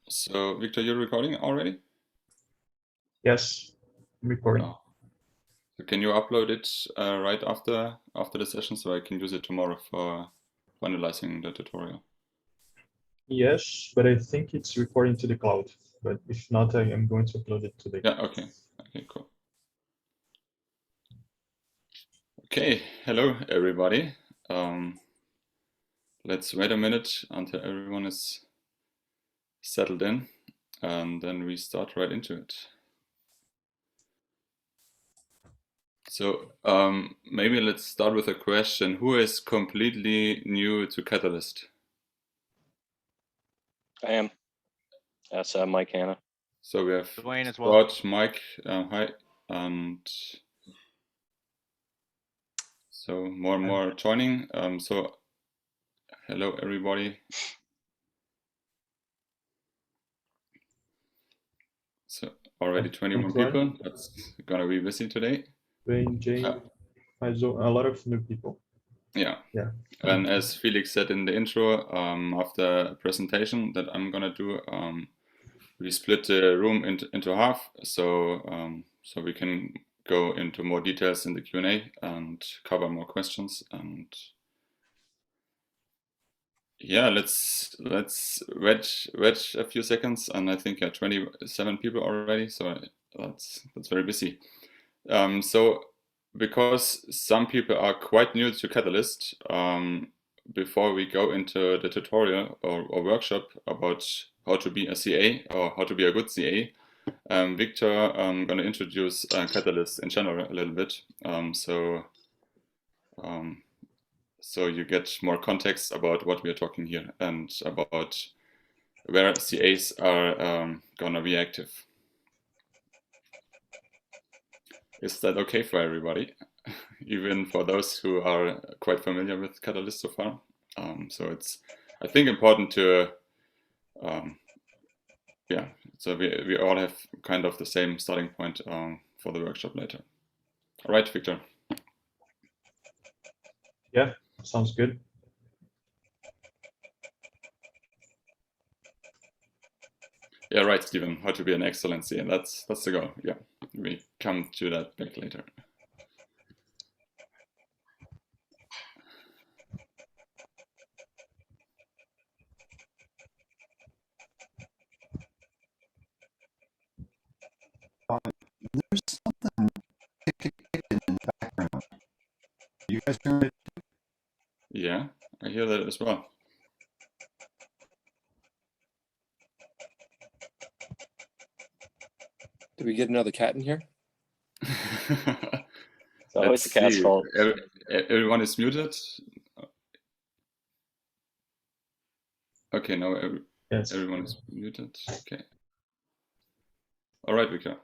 So Victor, you're recording already? Yes, I'm recording. Oh. So can you upload it right after the session so I can use it tomorrow for finalizing the tutorial? Yes, but I think it's recording to the cloud. But if not, I am going to upload it today. Yeah, okay. Okay, cool. Okay, hello everybody. Let's wait a minute until everyone is settled in, and then we start right into it. So maybe let's start with a question. Who is completely new to Catalyst? I am. That's Mike Hanna. So we have Dwayne as well. Scott, Mike, hi, and so more and more joining. So hello everybody. So already 21 people. That's gonna be busy today. Dwayne, Jane, a lot of new people. Yeah. Yeah. And as Felix said in the intro, after a presentation that I'm gonna do, we split the room into half, so so we can go into more details in the Q&A and cover more questions. And yeah, let's wait a few seconds, and I think 27 people already, so that's very busy. So because some people are quite new to Catalyst, before we go into the tutorial or workshop about how to be a CA or how to be a good CA, Victor, I'm going to introduce Catalyst in general a little bit. So you get more context about what we are talking here and about where CAs are going to be active. Is that okay for everybody? Even for those who are quite familiar with Catalyst so far. So it's, I think, important to, yeah, so we all have kind of the same starting point for the workshop later. All right, Victor. Yeah, sounds good. Yeah, right, Stephen, how to be an excellent CA. That's the goal. Yeah, we come to that back later. There's something in the background. You guys hear it? Yeah, I hear that as well. Did we get another cat in here? It's always the cat's fault. Everyone is muted. Okay, now everyone is muted. Okay. All right, Victor.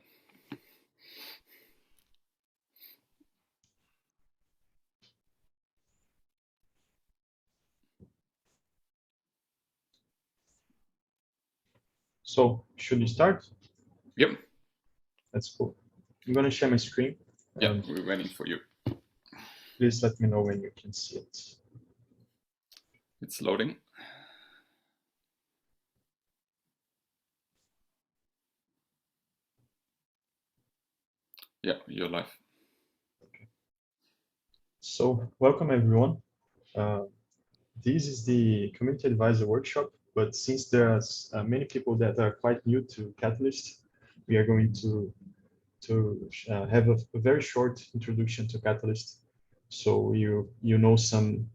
So should we start? Yep. That's cool. I'm going to share my screen. Yeah, we're waiting for you. Please let me know when you can see it. It's loading. Yeah, you're live. Okay. So welcome everyone. This is the Community Advisor Workshop, but since there's many people that are quite new to Catalyst, we are going to have a very short introduction to Catalyst, so you know some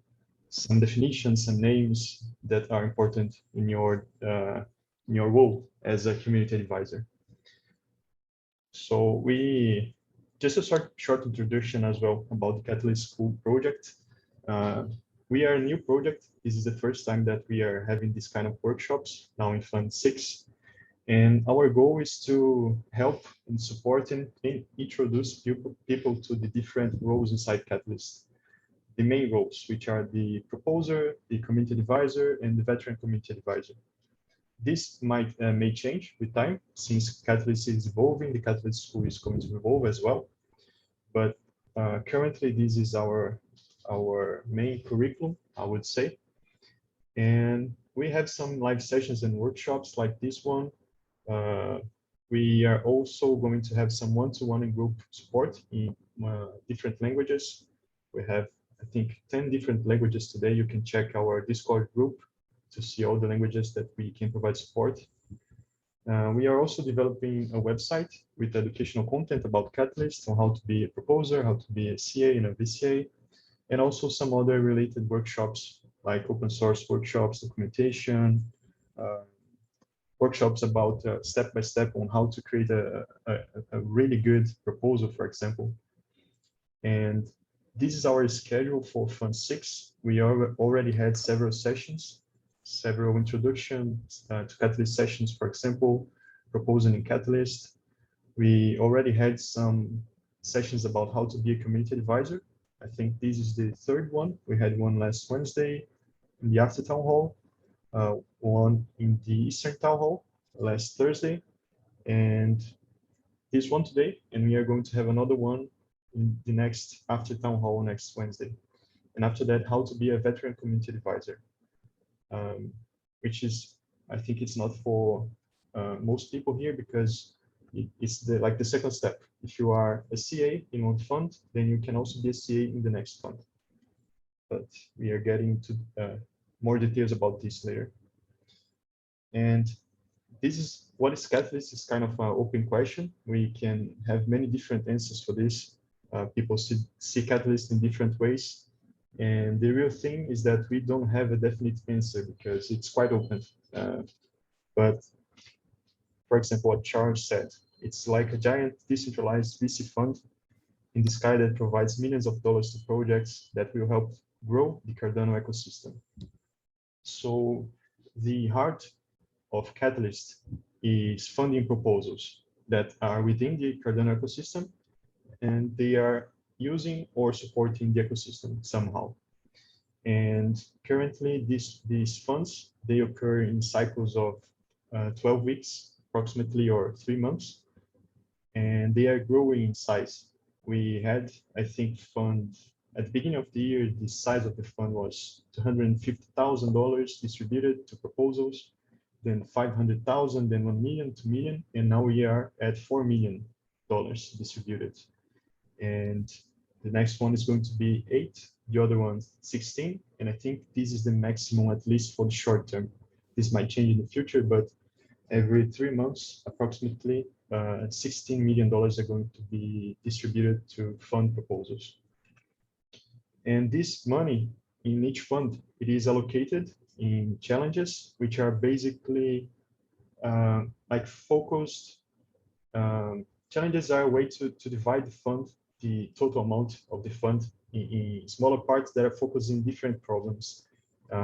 definitions, some names that are important in your role as a community advisor. So we just a short introduction as well about the Catalyst School project. We are a new project. This is the first time that we are having this kind of workshops now in Fund 6. And our goal is to help and support and introduce people to the different roles inside Catalyst. The main roles, which are the proposer, the community advisor, and the veteran community advisor. This may change with time, since Catalyst is evolving, the Catalyst School is going to evolve as well. But currently, this is our main curriculum, I would say. And we have some live sessions and workshops like this one. We are also going to have some one-to-one and group support in different languages. We have, I think, 10 different languages today. You can check our Discord group to see all the languages that we can provide support. We are also developing a website with educational content about Catalyst, on how to be a proposer, how to be a CA and a VCA, and also some other related workshops like open source workshops, documentation, workshops about step-by-step on how to create a really good proposal, for example. And this is our schedule for Fund 6. We already had several sessions, several introductions to Catalyst sessions, for example, proposing in Catalyst. We already had some sessions about how to be a community advisor. I think this is the third one. We had one last Wednesday in the after town hall, one in the Eastern town hall last Thursday, and this one today. And we are going to have another one in the next after town hall next Wednesday. And after that, how to be a veteran community advisor, which is, I think it's not for most people here because it's like the second step. If you are a CA in one fund, then you can also be a CA in the next fund. But we are getting to more details about this later. And this is what is Catalyst is kind of an open question. We can have many different answers for this. People see Catalyst in different ways. And the real thing is that we don't have a definite answer because it's quite open. But for example, what Charles said, it's like a giant decentralized VC fund in the sky that provides millions of dollars to projects that will help grow the Cardano ecosystem. So the heart of Catalyst is funding proposals that are within the Cardano ecosystem, and they are using or supporting the ecosystem somehow. And currently, these funds, they occur in cycles of 12 weeks, approximately, or 3 months, and they are growing in size. We had, I think, fund at the beginning of the year, the size of the fund was $250,000 distributed to proposals, then 500,000, then 1 million, 2 million, and now we are at $4 million distributed. And the next one is going to be 8, the other one 16, and I think this is the maximum, at least for the short term. This might change in the future, but every 3 months, approximately $16 million are going to be distributed to fund proposals. And this money in each fund, it is allocated in challenges, which are basically like focused. Challenges are a way to divide the fund, the total amount of the fund in smaller parts that are focused in different problems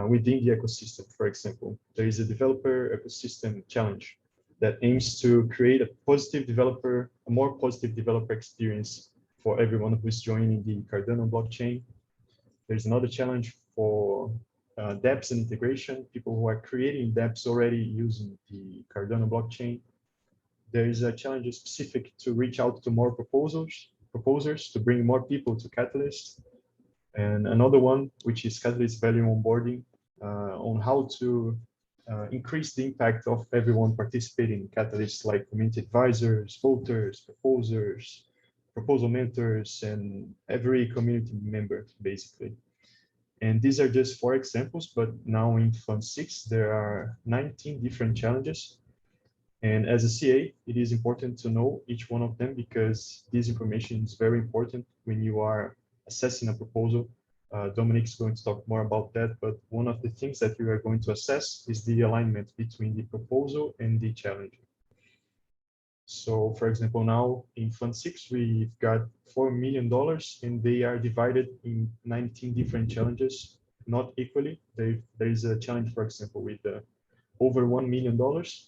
within the ecosystem. For example, there is a developer ecosystem challenge that aims to create a more positive developer experience for everyone who is joining the Cardano blockchain. There's another challenge for dApps and integration, people who are creating dApps already using the Cardano blockchain. There is a challenge specific to reach out to more proposers to bring more people to Catalyst. And another one, which is Catalyst value onboarding, on how to increase the impact of everyone participating in Catalyst, like community advisors, voters, proposers, proposal mentors, and every community member, basically. And these are just 4 examples, but now in Fund 6, there are 19 different challenges. And as a CA, it is important to know each one of them because this information is very important when you are assessing a proposal. Dominik is going to talk more about that, but one of the things that we are going to assess is the alignment between the proposal and the challenge. So, for example, now in Fund 6, we've got $4 million, and they are divided in 19 different challenges, not equally. There is a challenge, for example, with over $1 million,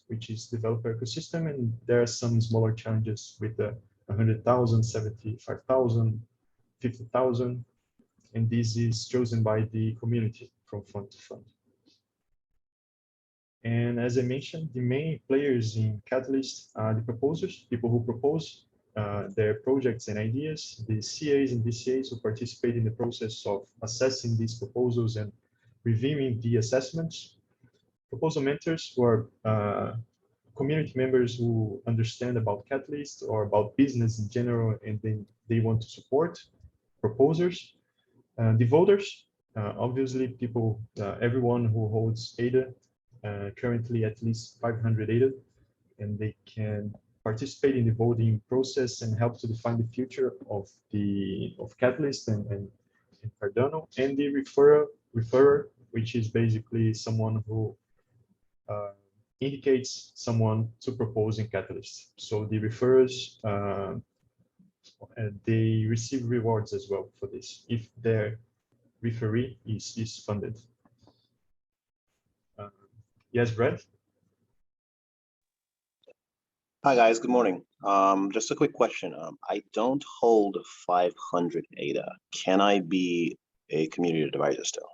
which is developer ecosystem, and there are some smaller challenges with 100,000, 75,000, 50,000, and this is chosen by the community from fund to fund. And as I mentioned, the main players in Catalyst are the proposers, people who propose their projects and ideas, the CAs and VCAs who participate in the process of assessing these proposals and reviewing the assessments, proposal mentors who are community members who understand about Catalyst or about business in general, and then they want to support proposers. The voters, obviously people, everyone who holds ADA, currently at least 500 ADA, and they can participate in the voting process and help to define the future of Catalyst and Cardano. And the referrer, which is basically someone who indicates someone to propose in Catalyst. So the referrers, they receive rewards as well for this if their referee is funded. Yes, Brett? Hi guys, good morning. Just a quick question. I don't hold 500 ADA. Can I be a community advisor still?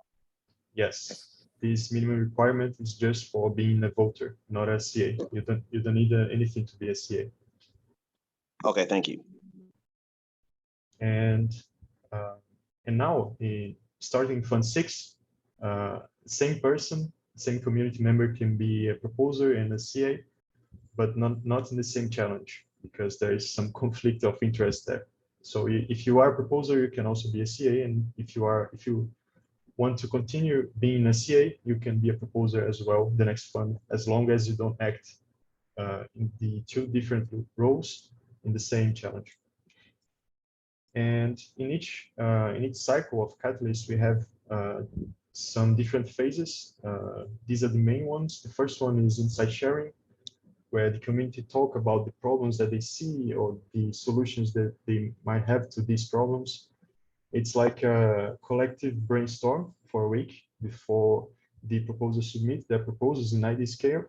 Yes. This minimum requirement is just for being a voter, not a CA. You don't need anything to be a CA. Okay, thank you. And now, starting Fund 6, same person, same community member can be a proposer and a CA, but not in the same challenge, because there is some conflict of interest there. So if you are a proposer, you can also be a CA, and if you want to continue being a CA, you can be a proposer as well the next fund, as long as you don't act in the two different roles in the same challenge. And in each cycle of Catalyst, we have some different phases. These are the main ones. The first one is insight sharing, where the community talk about the problems that they see or the solutions that they might have to these problems. It's like a collective brainstorm for a week before the proposers submit their proposals in IDScale,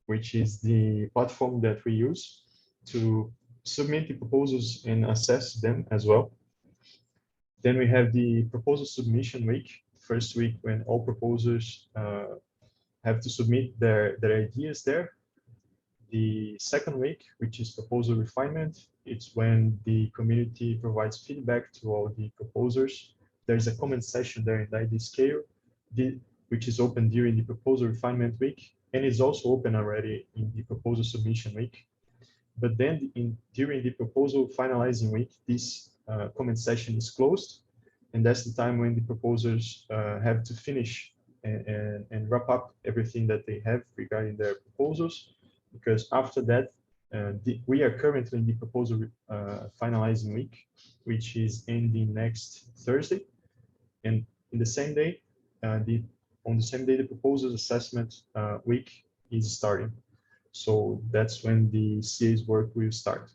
which is the platform that we use to submit the proposals and assess them as well. Then we have the proposal submission week, first week when all proposers have to submit their ideas there. The second week, which is proposal refinement, it's when the community provides feedback to all the proposers. There's a comment session there in the IDScale, which is open during the proposal refinement week, and is also open already in the proposal submission week. But then during the proposal finalizing week, this comment session is closed, and that's the time when the proposers have to finish and wrap up everything that they have regarding their proposals. Because after that, we are currently in the proposal finalizing week, which is ending next Thursday. And in the same day, on the same day, the proposals assessment week is starting. So that's when the CA's work will start.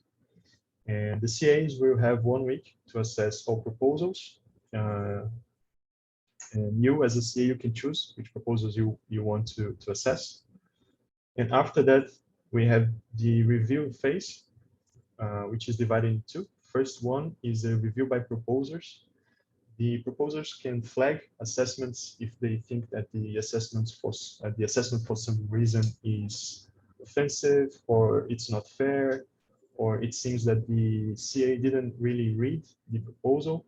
And the CAs will have 1 week to assess all proposals. And you as a CA, you can choose which proposals you want to assess. And after that, we have the review phase, which is divided into two. First one is a review by proposers. The proposers can flag assessments if they think that the assessment for some reason is offensive, or it's not fair, or it seems that the CA didn't really read the proposal,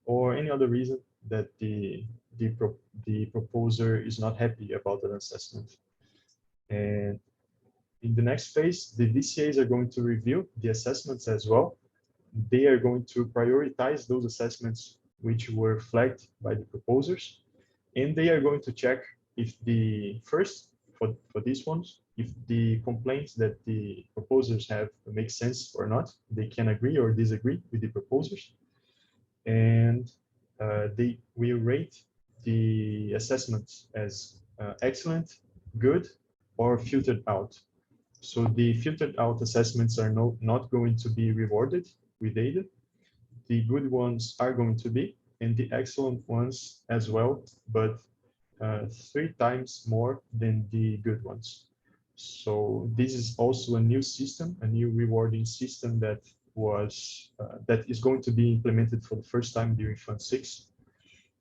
or any other reason that the proposer is not happy about an assessment. And in the next phase, the VCAs are going to review the assessments as well. They are going to prioritize those assessments which were flagged by the proposers, and they are going to check if for these ones, if the complaints that the proposers have make sense or not. They can agree or disagree with the proposers, and they will rate the assessments as excellent, good, or filtered out. So the filtered out assessments are not going to be rewarded with ADA. The good ones are going to be, and the excellent ones as well, but 3 times more than the good ones. So this is also a new system, a new rewarding system that is going to be implemented for the first time during Fund 6.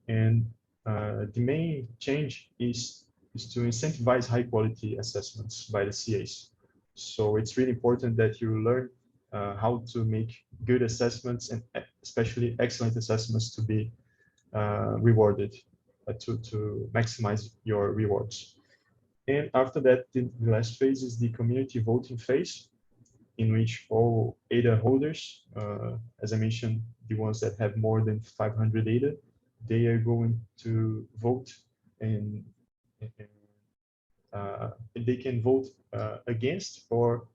And the main change is to incentivize high quality assessments by the CAs. So it's really important that you learn how to make good assessments, and especially excellent assessments, to be rewarded, to maximize your rewards. And after that, the last phase is the community voting phase, in which all ADA holders, as I mentioned, the ones that have more than 500 ADA, they are going to vote, and they can vote against or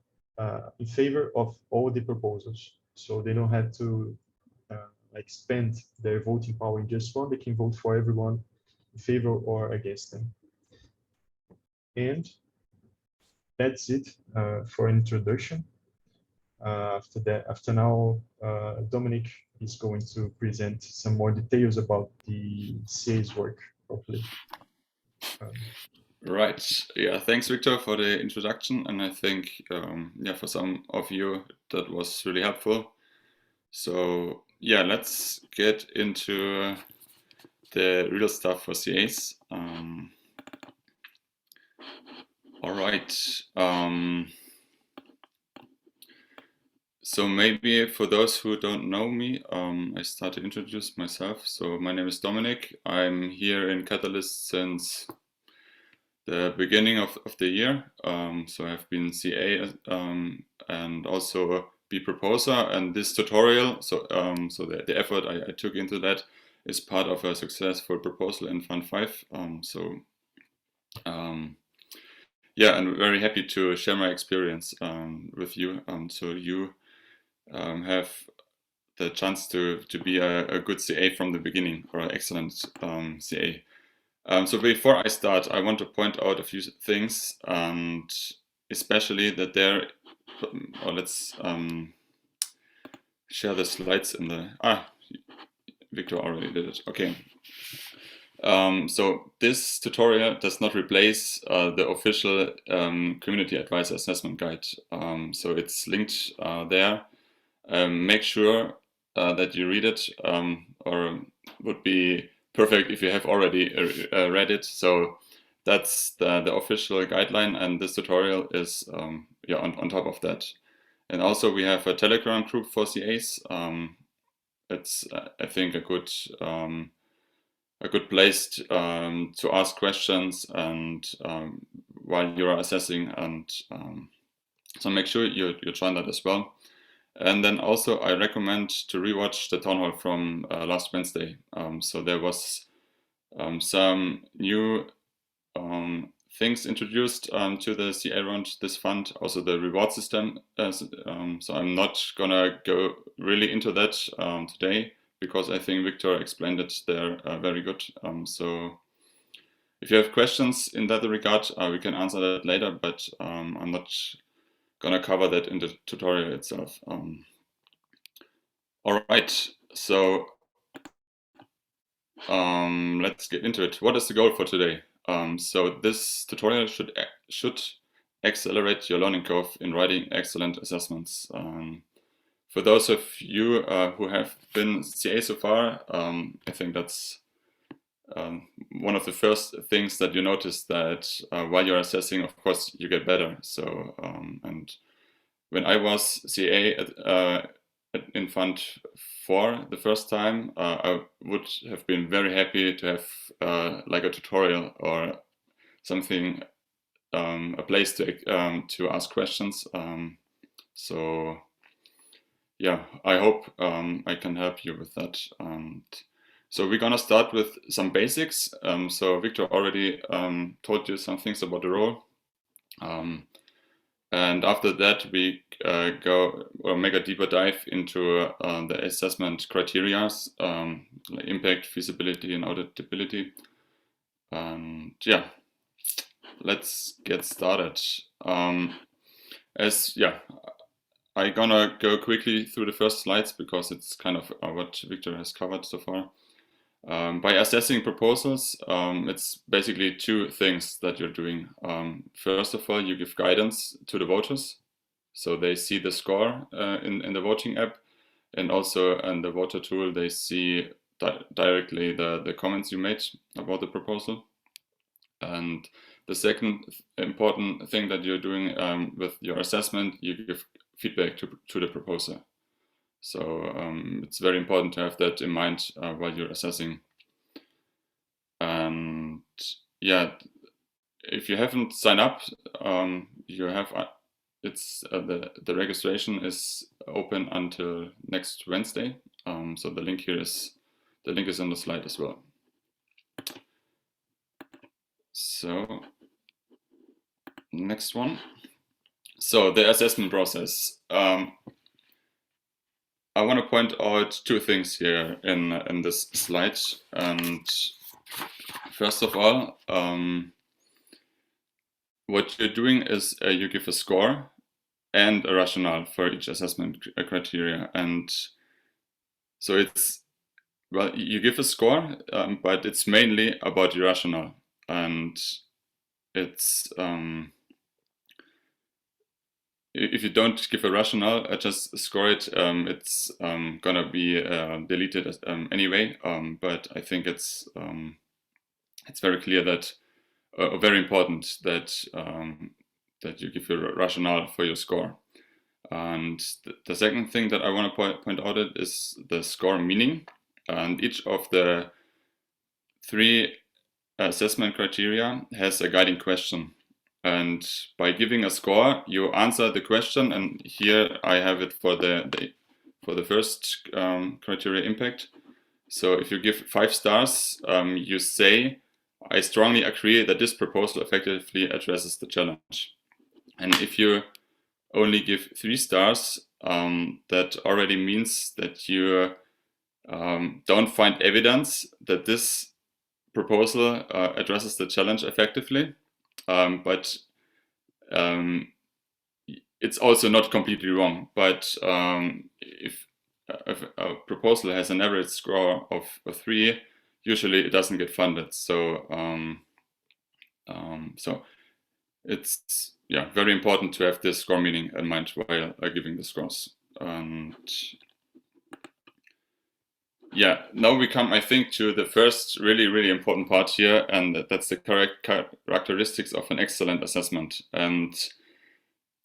in favor of all the proposals. So they don't have to like spend their voting power in just one. They can vote for everyone in favor or against them. And that's it for introduction. After now, Dominik is going to present some more details about the CA's work properly. Right. Yeah. Thanks, Victor, for the introduction. And I think, yeah, for some of you, that was really helpful. So yeah, let's get into the real stuff for CAs. All right. So maybe for those who don't know me, I start to introduce myself. So my name is Dominik. I'm here in Catalyst since the beginning of the year. So I've been CA and also a B proposer, and this tutorial, so the effort I took into that is part of a successful proposal in Fund 5. Yeah, and very happy to share my experience with you, so you have the chance to be a good CA from the beginning, or an excellent CA. So before I start, I want to point out a few things, and especially that there, or let's share the slides in the, Victor already did it, okay. So this tutorial does not replace the official Community Advisor Assessment Guide. So it's linked there. Make sure that you read it, or would be perfect if you have already read it. So that's the official guideline, and this tutorial is yeah, on top of that. And also we have a Telegram group for CAs. It's I think a good place to ask questions and while you're assessing, and so make sure you join that as well. And then also I recommend to rewatch the town hall from last Wednesday. So there was some new things introduced to the CA round this fund, also the reward system. So I'm not gonna go really into that today, because I think Victor explained it there very good. So if you have questions in that regard, we can answer that later, but I'm not gonna cover that in the tutorial itself. All right, so let's get into it. What is the goal for today? So this tutorial should accelerate your learning curve in writing excellent assessments. For those of you who have been CA so far, I think that's one of the first things that you notice, that while you're assessing, of course, you get better. So, and when I was CA in Fund 4 the first time, I would have been very happy to have like a tutorial or something, a place to ask questions. So yeah, I hope I can help you with that. So we're gonna start with some basics. So Victor already told you some things about the role. And after that, we go or make a deeper dive into the assessment criteria, like impact, feasibility, and auditability. And yeah, let's get started. I'm gonna go quickly through the first slides because it's kind of what Victor has covered so far. By assessing proposals, it's basically two things that you're doing. First of all, you give guidance to the voters, so they see the score in the voting app, and also in the voter tool they see directly the comments you made about the proposal. And the second important thing that you're doing with your assessment, you give feedback to the proposer. So it's very important to have that in mind while you're assessing. And yeah, if you haven't signed up, you have it's the registration is open until next Wednesday. So the link is on the slide as well. So next one. So the assessment process. I want to point out two things here in this slide. And first of all, what you're doing is you give a score and a rationale for each assessment criteria. And so it's, well, you give a score, but it's mainly about your rationale. And it's, if you don't give a rationale, just score it, it's gonna be deleted anyway. But I think it's very clear that, very important that that you give your rationale for your score. And the second thing that I want to point out is the score meaning. And each of the 3 assessment criteria has a guiding question. And by giving a score, you answer the question. And here I have it for the first criteria, impact. So if you give 5 stars, you say, I strongly agree that this proposal effectively addresses the challenge. And if you only give 3 stars, that already means that you don't find evidence that this proposal addresses the challenge effectively. But it's also not completely wrong. But if a proposal has an average score of 3, usually it doesn't get funded. So so it's very important to have this score meaning in mind while giving the scores. And now we come, I think, to the first really important part here, and that's the characteristics of an excellent assessment. And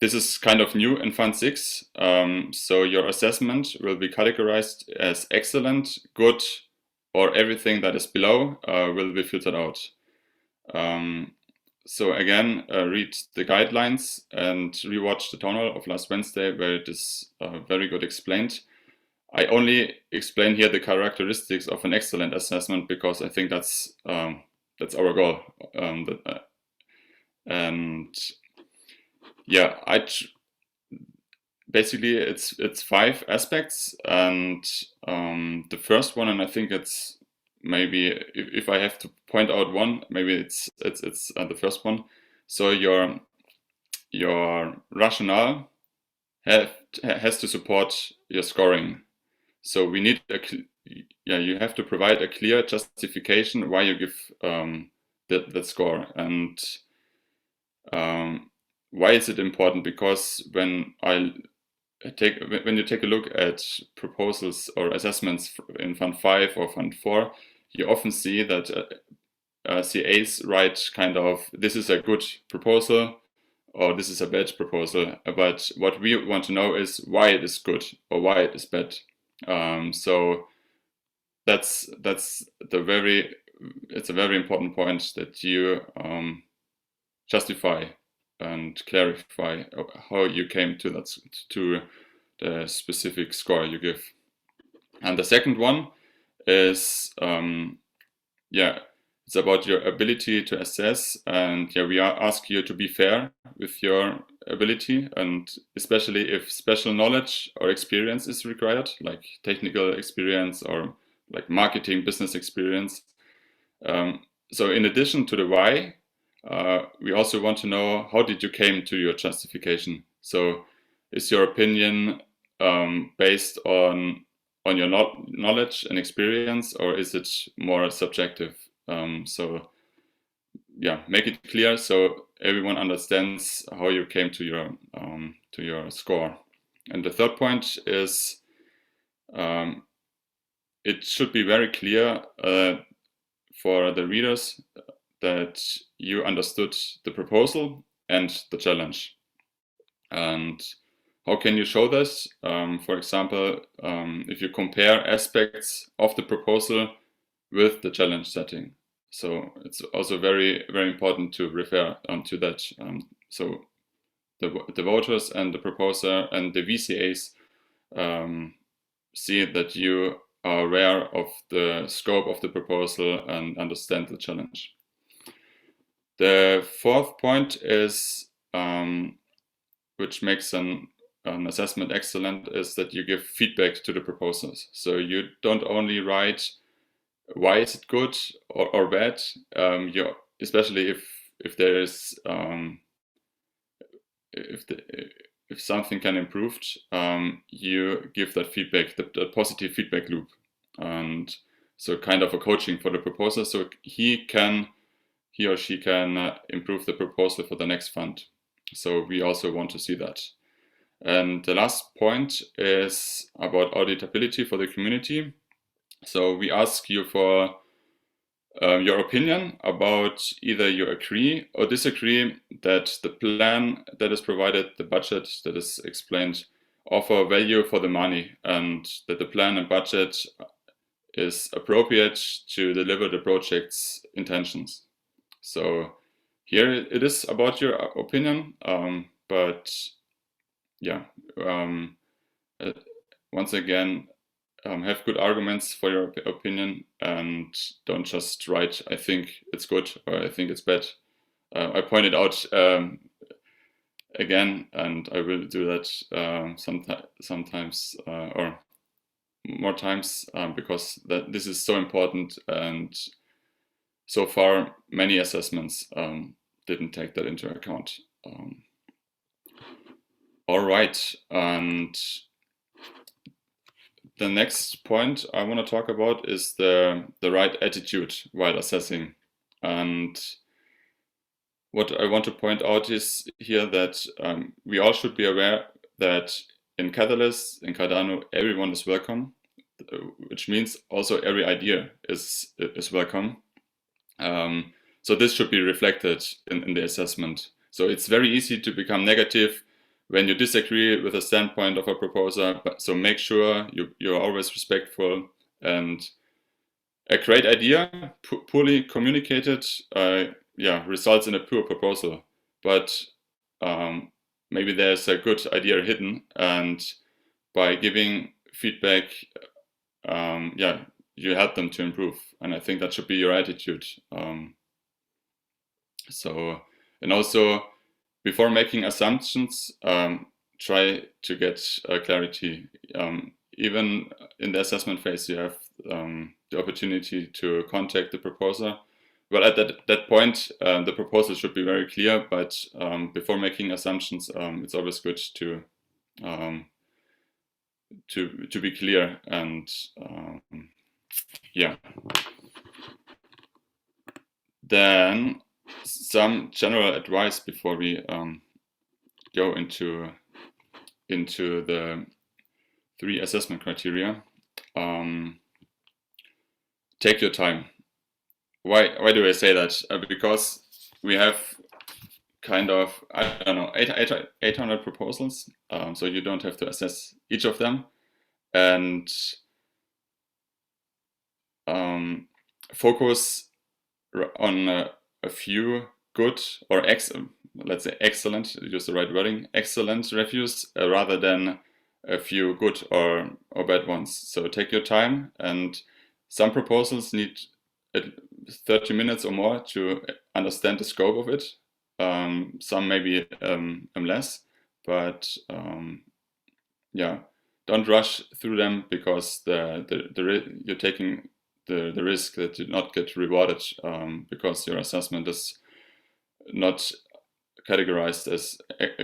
this is kind of new in Fund 6. So your assessment will be categorized as excellent, good, or everything that is below will be filtered out. So again, read the guidelines and rewatch the town hall of last Wednesday, where it is very good explained. I only explain here the characteristics of an excellent assessment because I think that's our goal. Basically it's 5 aspects, and the first one, and I think it's maybe if I have to point out one, maybe it's the first one. So your rationale has to support your scoring. So we need you have to provide a clear justification why you give that score. And why is it important? Because when you take a look at proposals or assessments in Fund 5 or Fund 4, you often see that CAs write kind of, this is a good proposal or this is a bad proposal. But what we want to know is why it is good or why it is bad. So it's a very important point that you justify and clarify how you came to the specific score you give. And the second one is it's about your ability to assess, and we ask you to be fair with your ability, and especially if special knowledge or experience is required, like technical experience or like marketing business experience. So in addition to the why, we also want to know, how did you came to your justification? So is your opinion based on your knowledge and experience, or is it more subjective? So make it clear so everyone understands how you came to your score. And the third point is it should be very clear for the readers that you understood the proposal and the challenge. And how can you show this? For example, if you compare aspects of the proposal with the challenge setting. So it's also very, very important to refer to that. So the voters and the proposer and the VCAs see that you are aware of the scope of the proposal and understand the challenge. The fourth point is, which makes an assessment excellent, is that you give feedback to the proposals. So you don't only write why is it good or bad, especially if there is if something can improve, you give that feedback, the positive feedback loop, and so kind of a coaching for the proposer, so he or she can improve the proposal for the next fund. So we also want to see that. And the last point is about auditability for the community. So we ask you for your opinion about either you agree or disagree that the plan that is provided, the budget that is explained, offer value for the money, and that the plan and budget is appropriate to deliver the project's intentions. So here it is about your opinion, but yeah, once again, have good arguments for your opinion and don't just write, I think it's good or I think it's bad. I pointed out again, and I will do that sometimes or more times because this is so important, and so far many assessments didn't take that into account. All right, and the next point I want to talk about is the right attitude while assessing. And what I want to point out is here that we all should be aware that in Catalyst, in Cardano, everyone is welcome, which means also every idea is welcome. So this should be reflected in the assessment. So it's very easy to become negative when you disagree with the standpoint of a proposer, so make sure you're always respectful, and a great idea, poorly communicated, results in a poor proposal. But maybe there's a good idea hidden, and by giving feedback, you help them to improve. And I think that should be your attitude. And also, before making assumptions, try to get clarity. Even in the assessment phase, you have the opportunity to contact the proposer. Well, at that point, the proposal should be very clear, but before making assumptions, it's always good to be clear. And then some general advice before we go into the 3 assessment criteria. Take your time. Why do I say that? Because we have kind of, I don't know, 800 proposals, so you don't have to assess each of them, and focus on a few good or let's say excellent, use the right wording, excellent reviews rather than a few good or bad ones. So take your time, and some proposals need 30 minutes or more to understand the scope of it. Some maybe less, but don't rush through them, because you're taking the risk that you not get rewarded because your assessment is not categorized as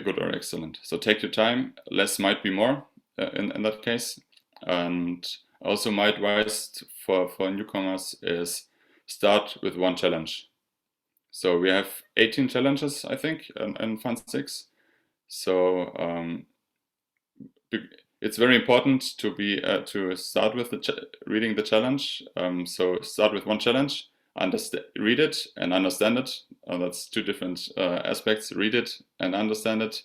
good or excellent. So take your time. Less might be more in that case. And also my advice for newcomers is start with one challenge. So we have 18 challenges, I think, in Fund 6. So it's very important to start with reading the challenge. So start with one challenge, read it and understand it. That's 2 different aspects: read it and understand it,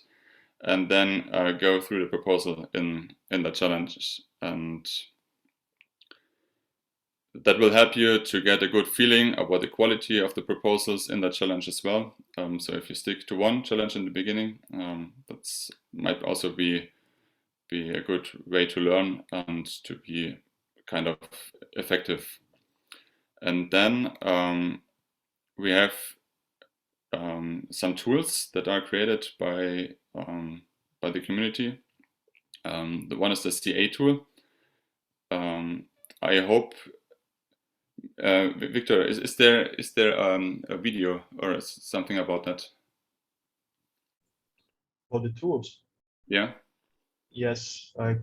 and then go through the proposal in the challenge. And that will help you to get a good feeling about the quality of the proposals in that challenge as well. So if you stick to one challenge in the beginning, that's might also be a good way to learn and to be kind of effective. And then we have some tools that are created by the community. The one is the CA tool. I hope, Victor, is there a video or something about that? For the tools, Yeah. yes, I'll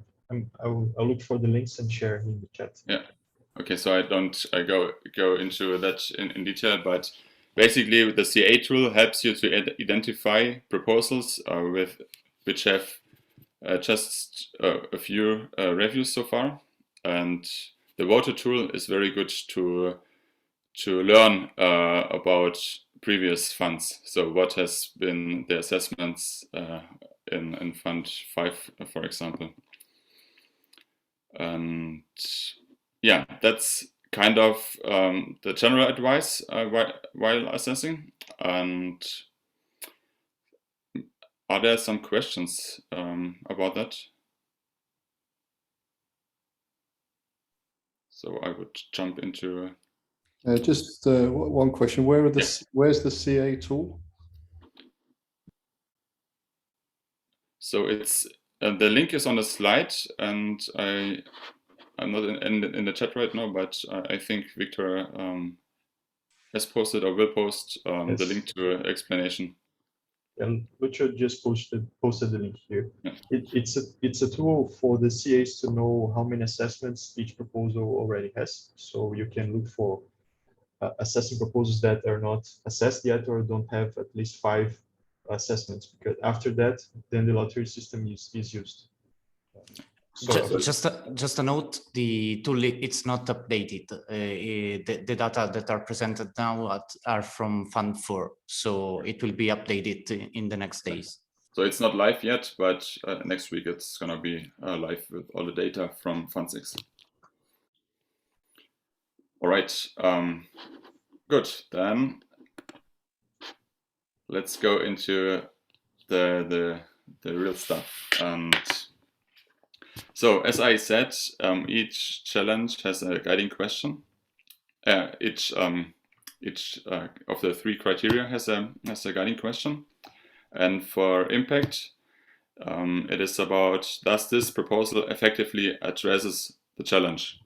look for the links and share in the chat. Yeah. Okay, so I go into that in detail, but basically the CA tool helps you to identify proposals with which have just a few reviews so far, and the voter tool is very good to learn about previous funds. So what has been the assessments in Fund 5, for example. And yeah, that's kind of the general advice while assessing. And are there some questions about that? So I would jump into. Just one question: where's the CA tool? So it's the link is on the slide, and I'm not in the chat right now, but I think Victor has posted or will post Yes. the link to explanation. And Richard just posted the link here. Yeah. It's a tool for the CAs to know how many assessments each proposal already has. So you can look for assessing proposals that are not assessed yet or don't have at least 5 assessments, because after that, then the lottery system is used. So Just a note: the tool, it's not updated. The data that are presented now are from Fund 4, so it will be updated in the next days. So it's not live yet, but next week it's gonna be live with all the data from Fund 6. All right, good. Then let's go into the real stuff. And so, as I said, each challenge has a guiding question. Each of the 3 criteria has a guiding question. And for impact, it is about, does this proposal effectively addresses the challenge?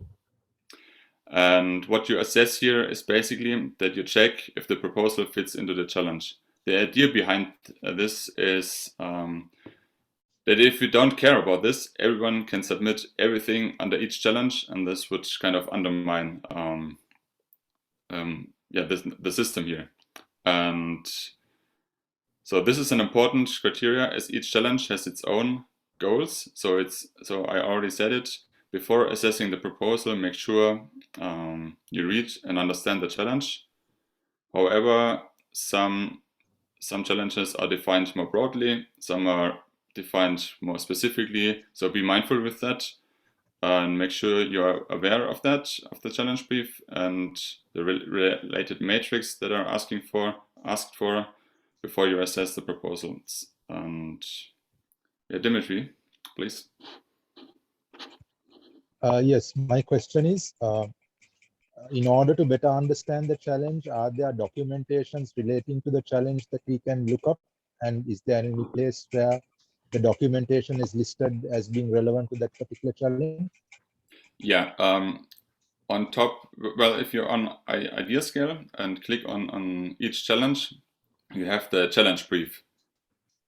And what you assess here is basically that you check if the proposal fits into the challenge. The idea behind this is that if you don't care about this, everyone can submit everything under each challenge, and this would kind of undermine the system here. And so this is an important criteria, as each challenge has its own goals. So I already said it, before assessing the proposal, make sure you read and understand the challenge. However, some challenges are defined more broadly, some are defined more specifically, so be mindful with that and make sure you are aware of that, of the challenge brief and the related matrix that are asked for before you assess the proposals. And yeah, Dimitri, please. Yes, my question is, in order to better understand the challenge, are there documentations relating to the challenge that we can look up? And is there any place where the documentation is listed as being relevant to that particular challenge? Yeah, on top, well, if you're on idea scale and click on each challenge, you have the challenge brief.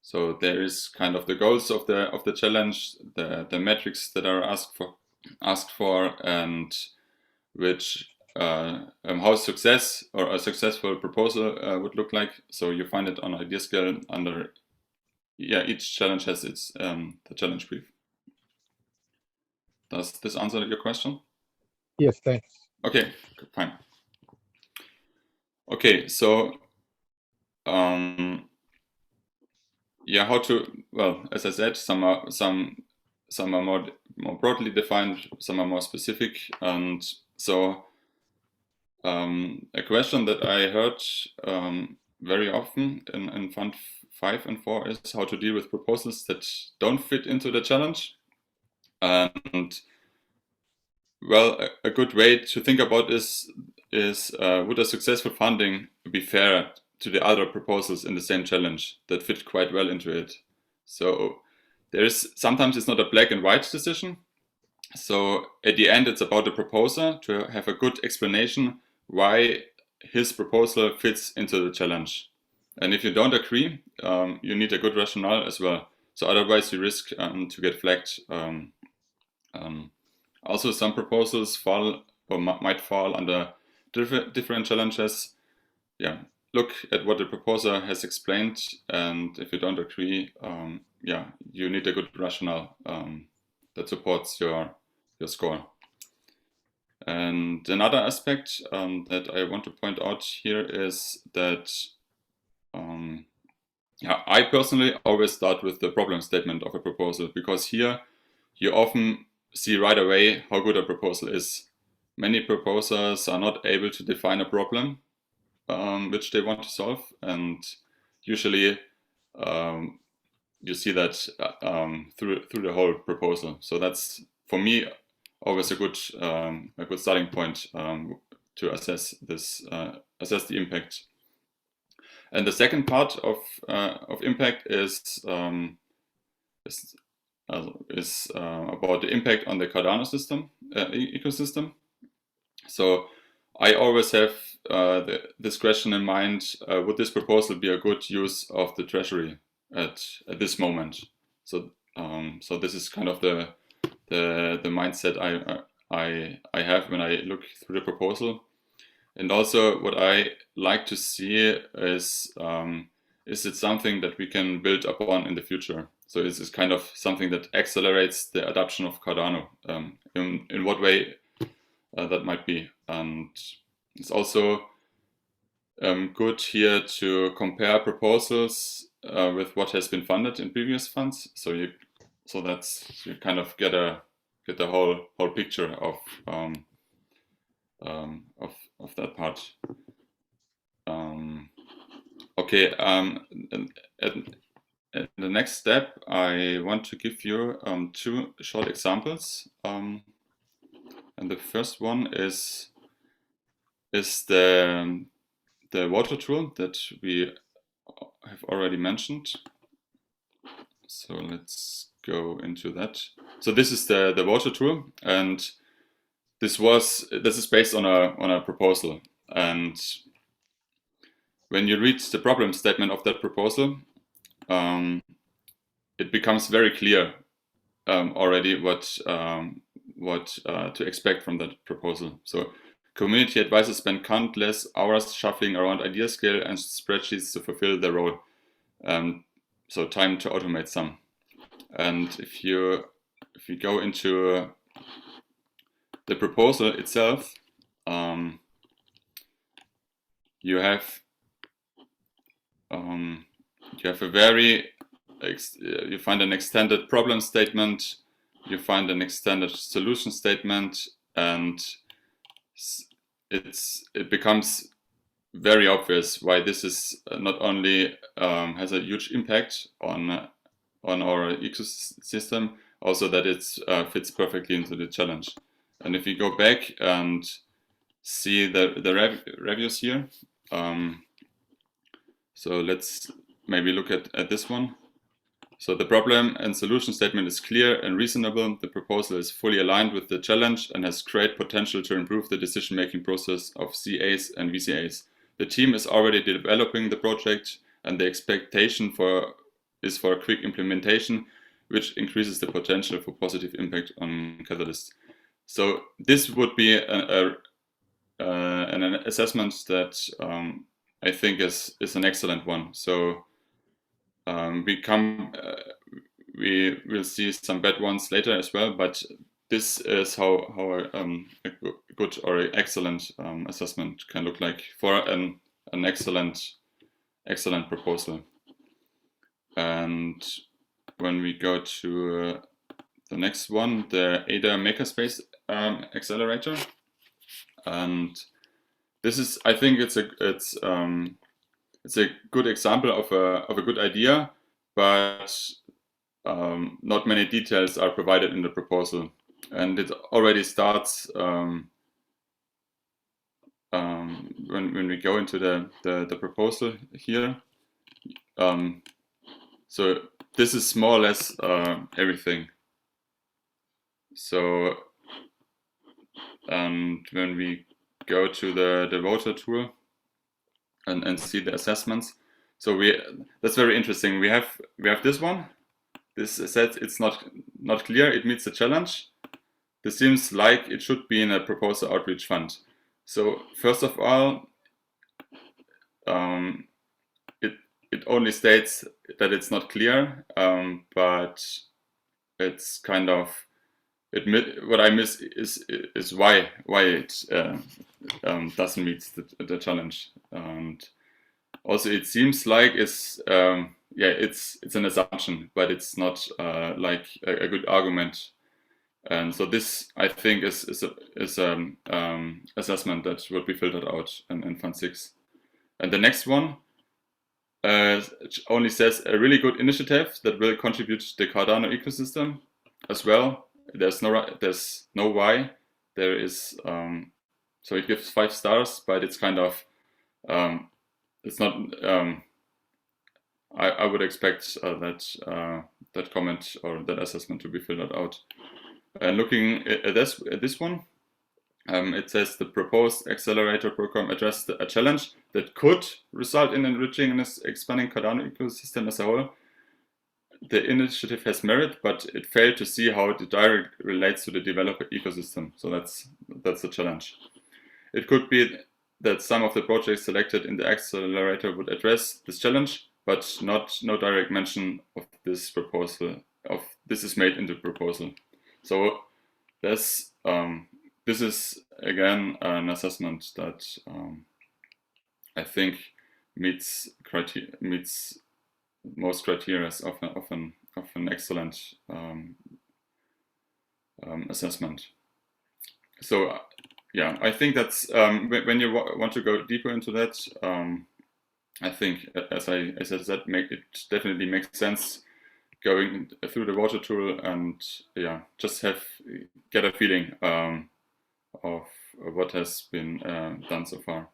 So there is kind of the goals of the challenge, the metrics that are asked for, and which how success or a successful proposal would look like. So you find it on idea scale under, yeah, each challenge has its the challenge brief. Does this answer your question? Yes, thanks. Okay, fine. Okay, so yeah, how to, well, as I said, some are more broadly defined, some are more specific, and so A question that I heard very often in Fund 5 and 4 is how to deal with proposals that don't fit into the challenge. And well, a good way to think about is would a successful funding be fair to the other proposals in the same challenge that fit quite well into it? So sometimes it's not a black and white decision. So at the end, it's about the proposer to have a good explanation why his proposal fits into the challenge. And if you don't agree, you need a good rationale as well. So otherwise you risk to get flagged. Also, some proposals fall or might fall under different challenges. Yeah, look at what the proposer has explained, and if you don't agree, yeah, you need a good rationale that supports your score. And another aspect that I want to point out here is that yeah, I personally always start with the problem statement of a proposal, because here you often see right away how good a proposal is. Many proposers are not able to define a problem which they want to solve, and usually you see that through the whole proposal. So that's, for me, always a good starting point to assess this, assess the impact. And the second part of impact is about the impact on the Cardano system ecosystem. So I always have this question in mind: would this proposal be a good use of the treasury at this moment? So so this is kind of the mindset I have when I look through the proposal. And also, what I like to see is it something that we can build upon in the future? So is this kind of something that accelerates the adoption of Cardano? In what way that might be? And it's also good here to compare proposals with what has been funded in previous funds. So you kind of get the whole picture of that part. Okay, at the next step, I want to give you 2 short examples. And the first one is the water tool that we have already mentioned. So let's go into that. So this is the water tool, and this is based on a proposal. And when you read the problem statement of that proposal, it becomes very clear already what to expect from that proposal. So community advisors spend countless hours shuffling around idea scale and spreadsheets to fulfill their role. So time to automate some. And if you go into the proposal itself, you have a very you find an extended problem statement, you find an extended solution statement, and it becomes very obvious why this is not only has a huge impact on our ecosystem, also that it fits perfectly into the challenge. And if you go back and see the reviews here, so let's maybe look at this one. So the problem and solution statement is clear and reasonable. The proposal is fully aligned with the challenge and has great potential to improve the decision-making process of CAs and VCAs. The team is already developing the project, and the expectation is for a quick implementation, which increases the potential for positive impact on Catalyst. So this would be an assessment that I think is an excellent one. So we will see some bad ones later as well, but this is how a good or excellent assessment can look like for an excellent proposal. And when we go to the next one, the ADA Makerspace Accelerator, and this is, I think it's a good example of a good idea, but not many details are provided in the proposal, and it already starts when we go into the proposal here. So this is more or less everything. So, and when we go to the voter tool and see the assessments, so that's very interesting. We have this one. This says it's not clear. It meets the challenge. This seems like it should be in a proposal outreach fund. So first of all, it only states that it's not clear, but it's kind of what I miss is why it doesn't meet the challenge. And also it seems like it's an assumption, but it's not like a good argument. And so this, I think, is assessment that would be filtered out in Fund 6. And the next one only says a really good initiative that will contribute to the Cardano ecosystem as well. There's no why. There is so it gives 5 stars, but it's kind of it's not. I would expect that comment or that assessment to be filtered out. And looking at this one, it says the proposed accelerator program addressed a challenge that could result in enriching and expanding Cardano ecosystem as a whole. The initiative has merit, but it failed to see how it directly relates to the developer ecosystem. So that's the challenge. It could be that some of the projects selected in the accelerator would address this challenge, but no direct mention of this proposal. This is made in the proposal. So this is again an assessment that I think meets most criteria of an excellent assessment. So yeah, I think that's when you want to go deeper into that. I think, as I said, it definitely makes sense going through the water tool and just get a feeling of what has been done so far.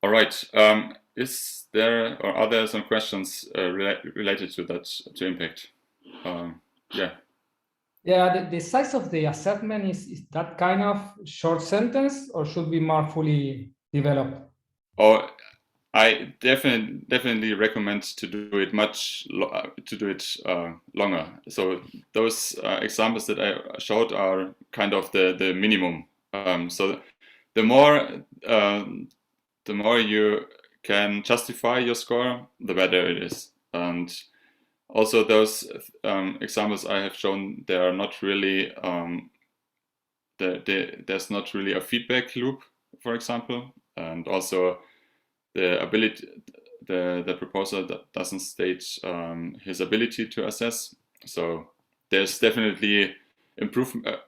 All right. Is there or are there some questions related to that, to impact? Yeah, the size of the assessment is that kind of short sentence, or should be more fully developed? Oh, I definitely recommend to do it longer. So those examples that I showed are kind of the minimum. So the more you can justify your score, the better it is. And also those examples I have shown, they are not really there's not really a feedback loop, for example, and also the proposer doesn't state his ability to assess. So there's definitely improvement.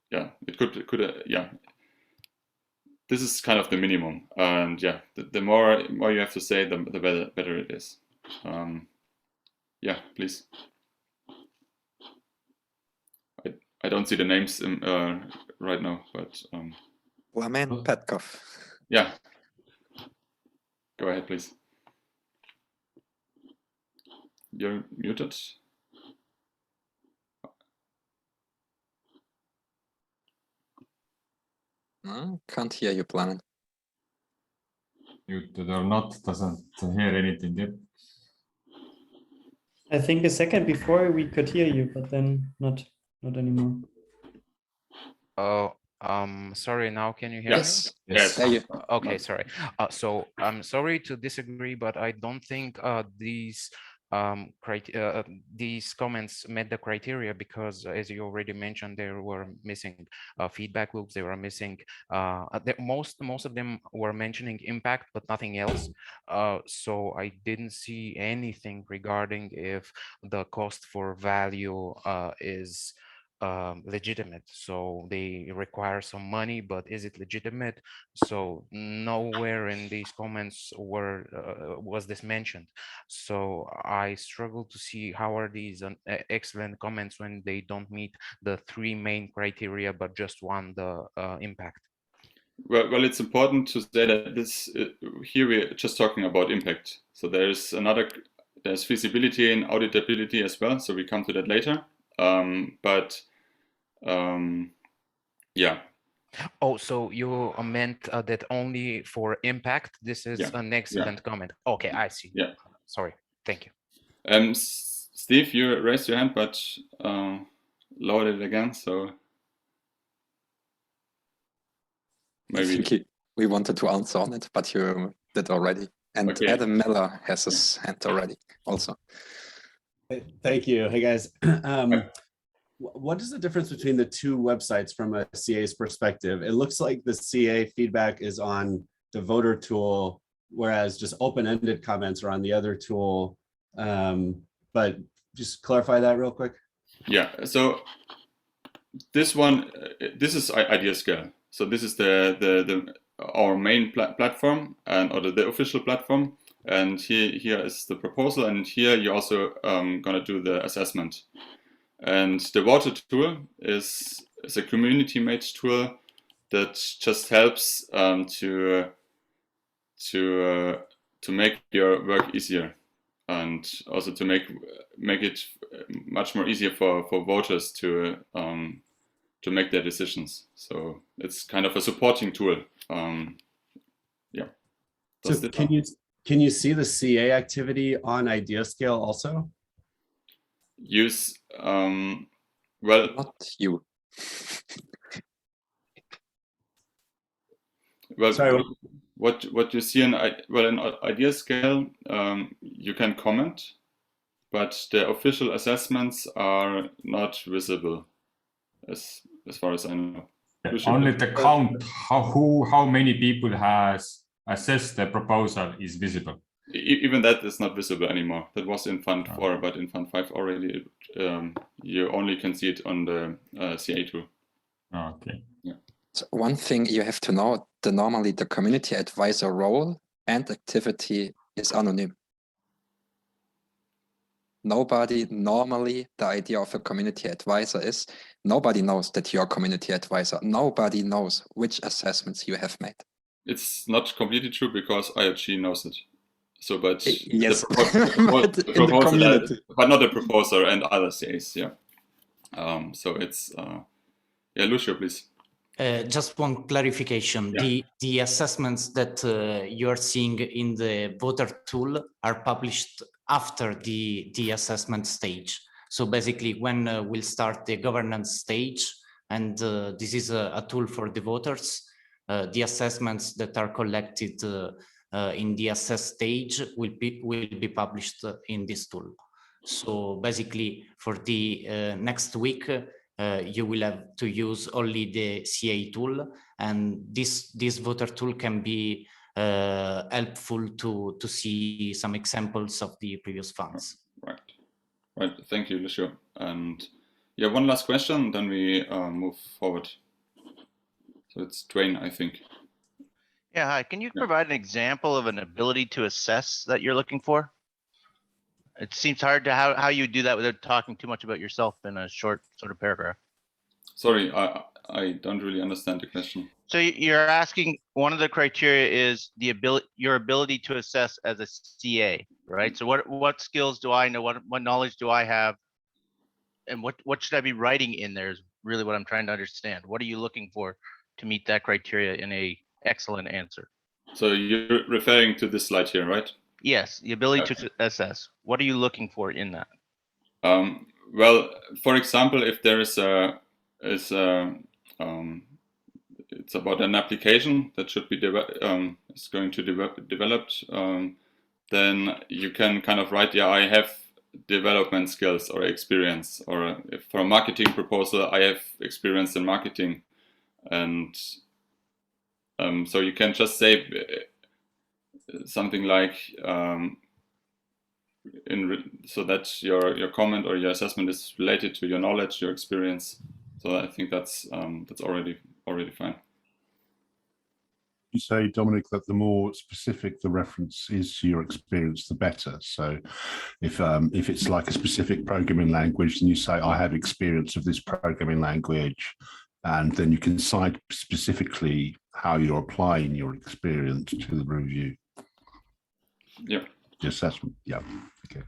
It could this is kind of the minimum, and the more you have to say, the better it is. Please. I don't see the names right now, but Laman Petkov. Yeah. Go ahead, please. You're muted. Can't hear you, Planet. Muted or not, doesn't hear anything yet. I think a second before we could hear you, but then not anymore. Oh, sorry, now can you hear Yes. me? Yes. Okay, sorry. So I'm sorry to disagree, but I don't think these comments met the criteria, because as you already mentioned, there were missing feedback loops. They were missing most of them were mentioning impact, but nothing else. So I didn't see anything regarding if the cost for value is legitimate. So they require some money, but is it legitimate? So nowhere in these comments was this mentioned. So I struggle to see how are these excellent comments when they don't meet the three main criteria, but just one, the impact. Well, it's important to say that this here we're just talking about impact. So there's feasibility and auditability as well. So we come to that later. Yeah. Oh, so you meant that only for impact? This is an excellent comment. Okay, I see. Yeah. Sorry. Thank you. Steve, you raised your hand, but lowered it again. So maybe I think we wanted to answer on it, but you did already. And okay. Adam Miller has his hand already also. Thank you. Hey guys. What is the difference between the two websites from a CA's perspective? It looks like the CA feedback is on the voter tool, whereas just open-ended comments are on the other tool. But just clarify that real quick. Yeah, so this one, this is IdeaScale. So this is our main platform or the official platform. And here is the proposal, and here you're also gonna do the assessment. And the water tool is a community-made tool that just helps to make your work easier, and also to make it much more easier for voters to make their decisions. So it's kind of a supporting tool. Yeah. So can you see the CA activity on IdeaScale also? Use well, not you. Well, sorry. What you see in IdeaScale, you can comment, but the official assessments are not visible, as far as I know. Only the count how many people has assessed the proposal is visible. Even that is not visible anymore. That was in Fund 4, but in Fund 5 already, you only can see it on the CA tool. Okay. Yeah. So one thing you have to know, normally the community advisor role and activity is anonym. Normally the idea of a community advisor is nobody knows that you're a community advisor. Nobody knows which assessments you have made. It's not completely true because IRG knows it. So, but yes, the proposer, but not the proposer and other CAs, yeah. So it's yeah, Lucio, please. Just one clarification. Yeah. The assessments that you are seeing in the voter tool are published after the assessment stage. So basically, when we'll start the governance stage, and this is a tool for the voters, the assessments that are collected in the assess stage will be published in this tool. So basically, for the next week, you will have to use only the CA tool, and this voter tool can be helpful to see some examples of the previous funds. Right. Thank you, Lucio. And yeah, one last question, then we move forward. So it's Dwayne, I think. Yeah, hi. Can you provide an example of an ability to assess that you're looking for? It seems hard to how you do that without talking too much about yourself in a short sort of paragraph. Sorry, I don't really understand the question. So you're asking, one of the criteria is your ability to assess as a CA, right? So what skills do I know? What knowledge do I have? And what should I be writing in there is really what I'm trying to understand. What are you looking for to meet that criteria in a excellent answer? So you're referring to this slide here, right? Yes, the ability to assess. What are you looking for in that? Well, for example, if there is it's about an application that should be is going to developed, then you can kind of write, yeah, I have development skills or experience, or if for a marketing proposal, I have experience in marketing, and so you can just say something like so that your comment or your assessment is related to your knowledge, your experience. So I think that's already fine. You say, Dominic, that the more specific the reference is to your experience, the better. So if it's like a specific programming language, then you say, I have experience of this programming language, and then you can cite specifically how you're applying your experience to the review. Yeah. The assessment. Yeah. Okay.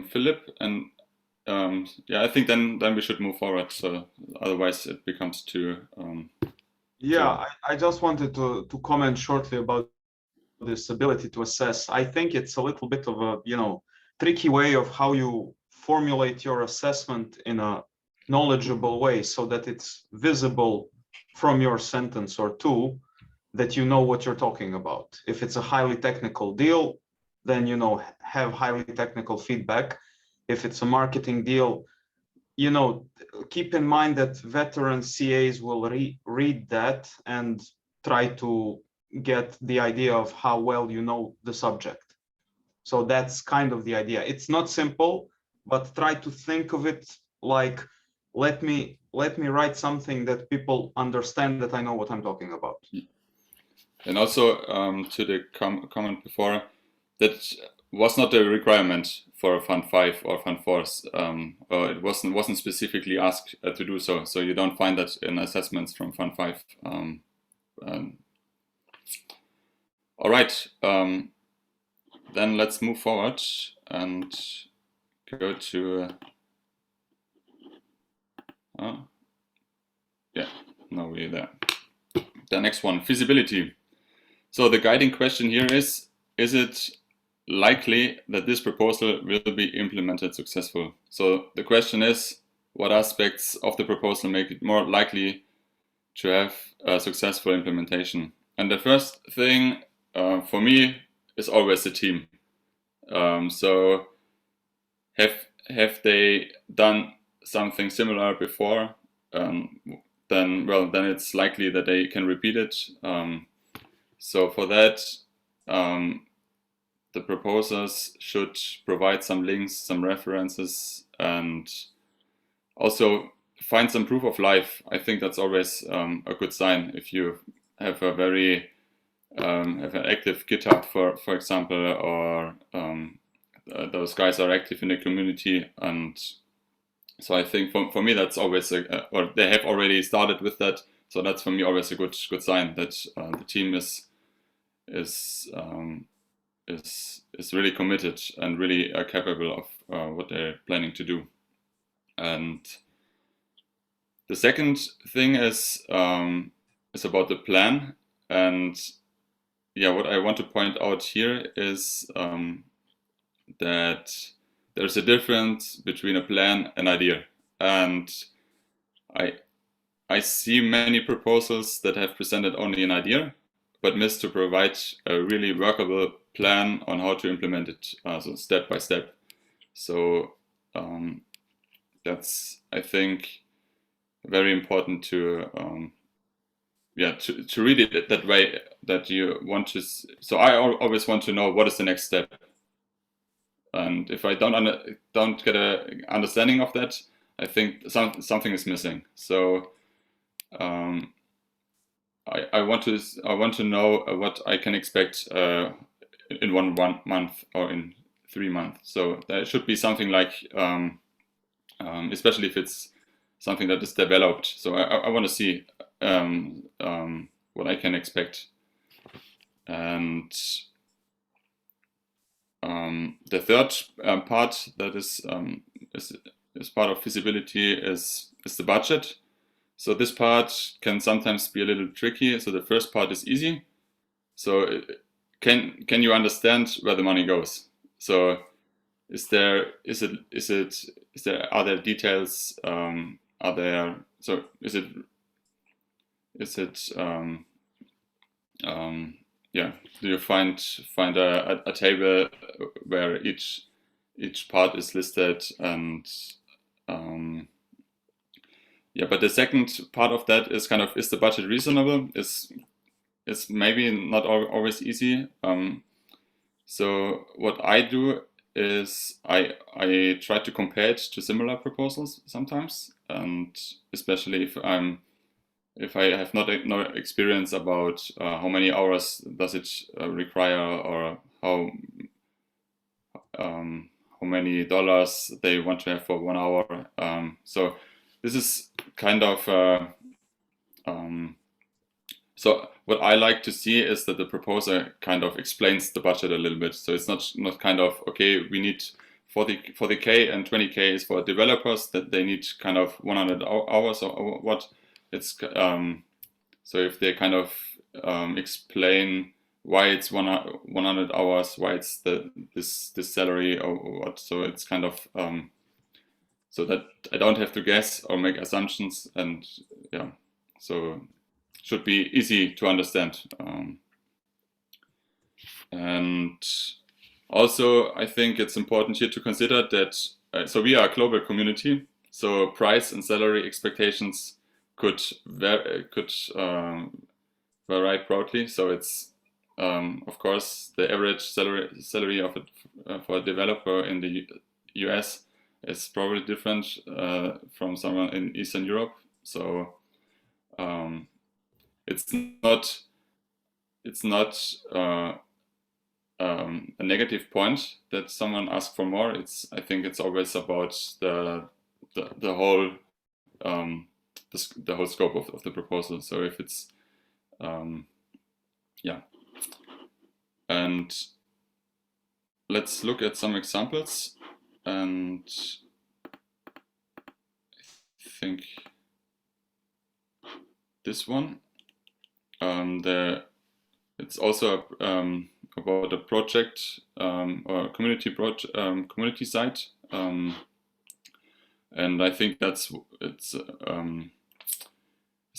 Philip, and yeah, I think then we should move forward. So otherwise it becomes too. Yeah, I just wanted to comment shortly about this ability to assess. I think it's a little bit of a, tricky way of how you formulate your assessment in a knowledgeable way so that it's visible from your sentence or two that you know what you're talking about. If it's a highly technical deal, then, have highly technical feedback. If it's a marketing deal, keep in mind that veteran CAs will read that and try to get the idea of how well you know the subject. So that's kind of the idea. It's not simple, but try to think of it like, let me write something that people understand that I know what I'm talking about. And also to the comment before, that was not a requirement for Fund 5 or Fund 4. Or it wasn't specifically asked to do so. So you don't find that in assessments from Fund 5. All right. Then let's move forward and go to. Yeah, now we're there. The next one, feasibility. So the guiding question here is it likely that this proposal will be implemented successful? So the question is, what aspects of the proposal make it more likely to have a successful implementation? And the first thing for me is always the team. So have they done something similar before? Then it's likely that they can repeat it. So for that, the proposers should provide some links, some references, and also find some proof of life. I think that's always a good sign if you have a very have an active GitHub, for example, or those guys are active in the community. And so I think for me that's always or they have already started with that. So that's for me always a good sign that the team is really committed and really capable of what they're planning to do. And the second thing is about the plan. And yeah, what I want to point out here is that there's a difference between a plan and idea. And I see many proposals that have presented only an idea, but miss to provide a really workable plan on how to implement it, so step by step. So that's, I think, very important to read it that way, that you want to. So I always want to know what is the next step, and if I don't get a understanding of that, I think something is missing. So I want to know what I can expect in one month or in 3 months. So there should be something like, especially if it's something that is developed. So I want to see what I can expect. And the third part that is part of feasibility is the budget. So this part can sometimes be a little tricky. So the first part is easy. So can you understand where the money goes? So are there details? Do you find a table where each part is listed? And but the second part of that is kind of, is the budget reasonable? It's maybe not always easy. So what I do is I try to compare it to similar proposals sometimes, and especially if I have no experience about how many hours does it require, or how many dollars they want to have for 1 hour. So this is kind of so what I like to see is that the proposer kind of explains the budget a little bit. So it's not kind of, okay, we need 40K and 20K is for developers, that they need kind of 100 hours or what. It's so if they kind of explain why it's 100 hours, why it's this salary or what. So it's kind of so that I don't have to guess or make assumptions, and yeah, so should be easy to understand. And also, I think it's important here to consider that so we are a global community, so price and salary expectations could vary broadly. So it's of course the average salary of for a developer in the US is probably different from someone in Eastern Europe. So it's not a negative point that someone asks for more. I think it's always about the whole the whole scope of the proposal. So if it's yeah, and let's look at some examples, and I think this one it's also about a project or a community community site, and I think it's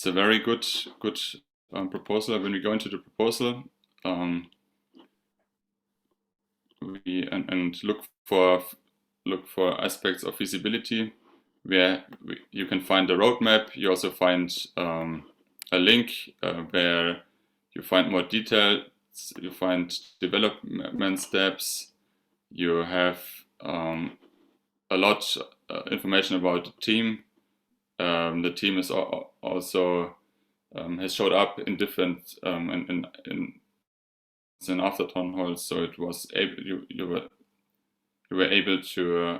a very good proposal. When we go into the proposal, we and look for aspects of feasibility where you can find the roadmap. You also find a link where you find more detail. You find development steps. You have a lot information about the team. The team is also has showed up in different in after town halls, so it was you were able to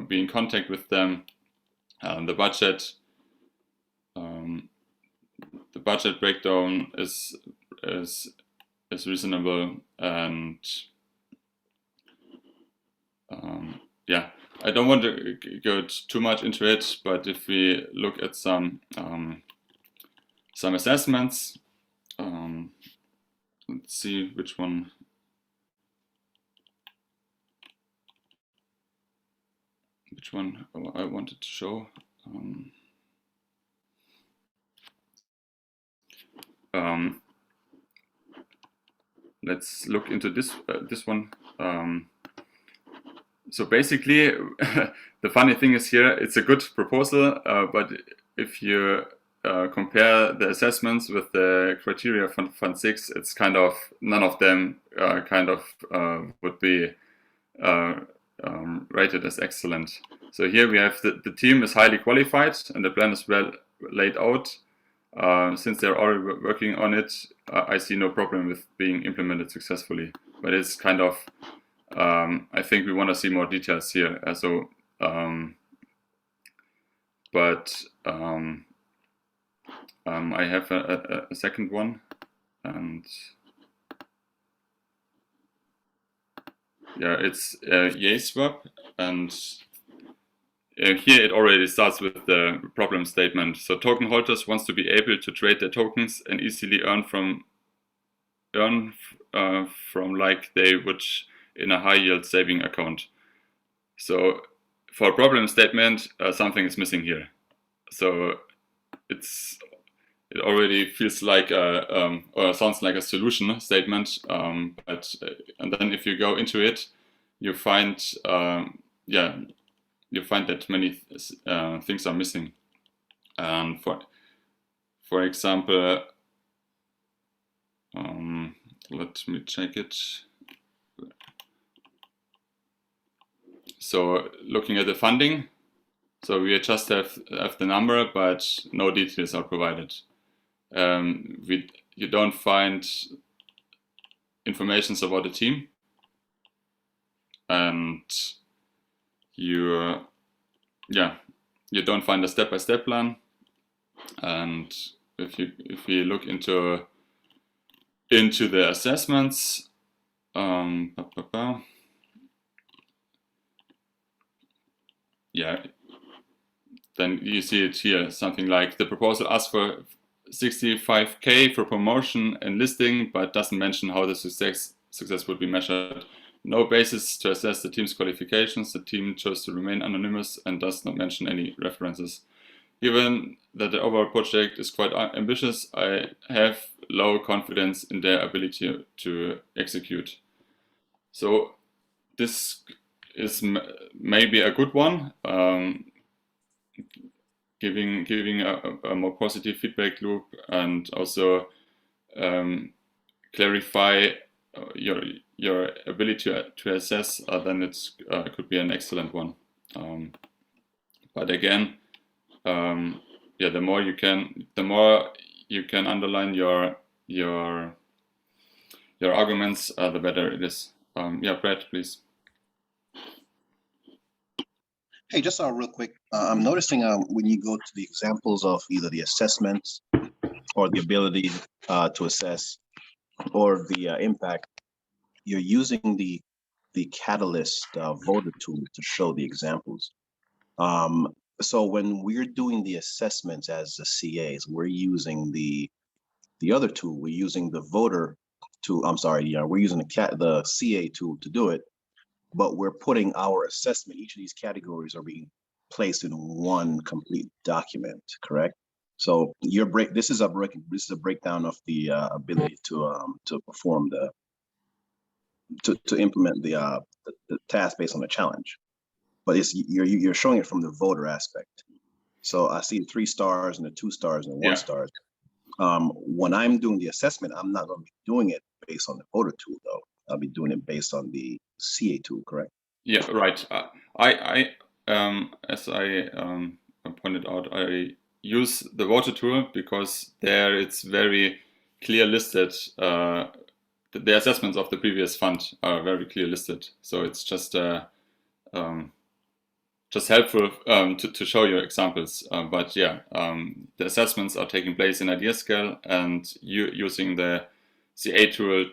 be in contact with them. The budget breakdown is reasonable, and yeah, I don't want to go too much into it, but if we look at some assessments, let's see which one. Which one I wanted to show. Let's look into this one. So basically, the funny thing is here, it's a good proposal, but if you compare the assessments with the criteria from Fund 6, it's kind of none of them would be rated as excellent. So here we have the team is highly qualified and the plan is well laid out. Since they're already working on it, I see no problem with being implemented successfully. But it's kind of, I think we want to see more details here. I have a second one, and yeah, it's YaySwap, and here it already starts with the problem statement. So token holders wants to be able to trade their tokens and easily earn from like they would in a high yield saving account. So for a problem statement, something is missing here. So it already feels like or sounds like a solution statement, but and then if you go into it, you find you find that many things are missing. For example, let me check it. so looking at the funding, so we just have the number, but no details are provided. You don't find information about the team, and you don't find a step-by-step plan. And if you look into the assessments, then you see it here, something like the proposal asks for 65K for promotion and listing, but doesn't mention how the success would be measured. No basis to assess the team's qualifications. The team chose to remain anonymous and does not mention any references. Given that the overall project is quite ambitious, I have low confidence in their ability to execute. So this is maybe a good one, giving a more positive feedback loop, and also clarify your ability to assess. Then it could be an excellent one. But again, the more you can underline your arguments, the better it is. Brad, please. Hey, just real quick, I'm noticing when you go to the examples of either the assessments or the ability to assess or the impact, you're using the Catalyst voter tool to show the examples. So when we're doing the assessments as the CAs, we're using the other tool. We're using the voter tool. I'm sorry, we're using the CA tool to do it, but we're putting our assessment. Each of these categories are being placed in one complete document, correct? So this is a breakdown of the ability to perform to implement the task based on the challenge. But you're showing it from the voter aspect. So I see 3 stars and the 2 stars and the 1 star. When I'm doing the assessment, I'm not going to be doing it based on the voter tool, though. I'll be doing it based on the CA tool, correct? Yeah, right. As I pointed out, I use the voter tool because there it's very clear listed. The assessments of the previous fund are very clear listed. So it's just helpful to show you examples. But the assessments are taking place in IdeaScale, and you using the CA tool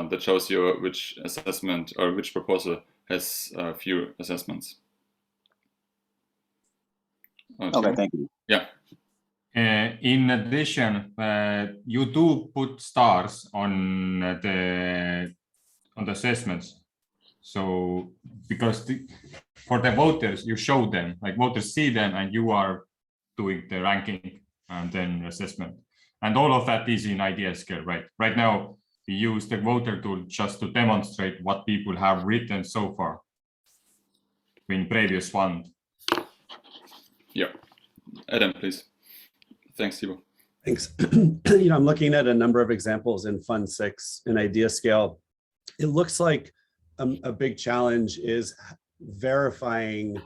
that shows you which assessment or which proposal has few assessments. Okay, thank you. Yeah. In addition, you do put stars on the assessments. So because for the voters, you show them, like voters see them, and you are doing the ranking and then assessment, and all of that is in IdeaScale, right? Right now, we use the voter tool just to demonstrate what people have written so far in previous fund. Yeah, Adam, please. Thanks, Thibaut. Thanks. I'm looking at a number of examples in Fund 6 in IdeaScale. It looks like a big challenge is verifying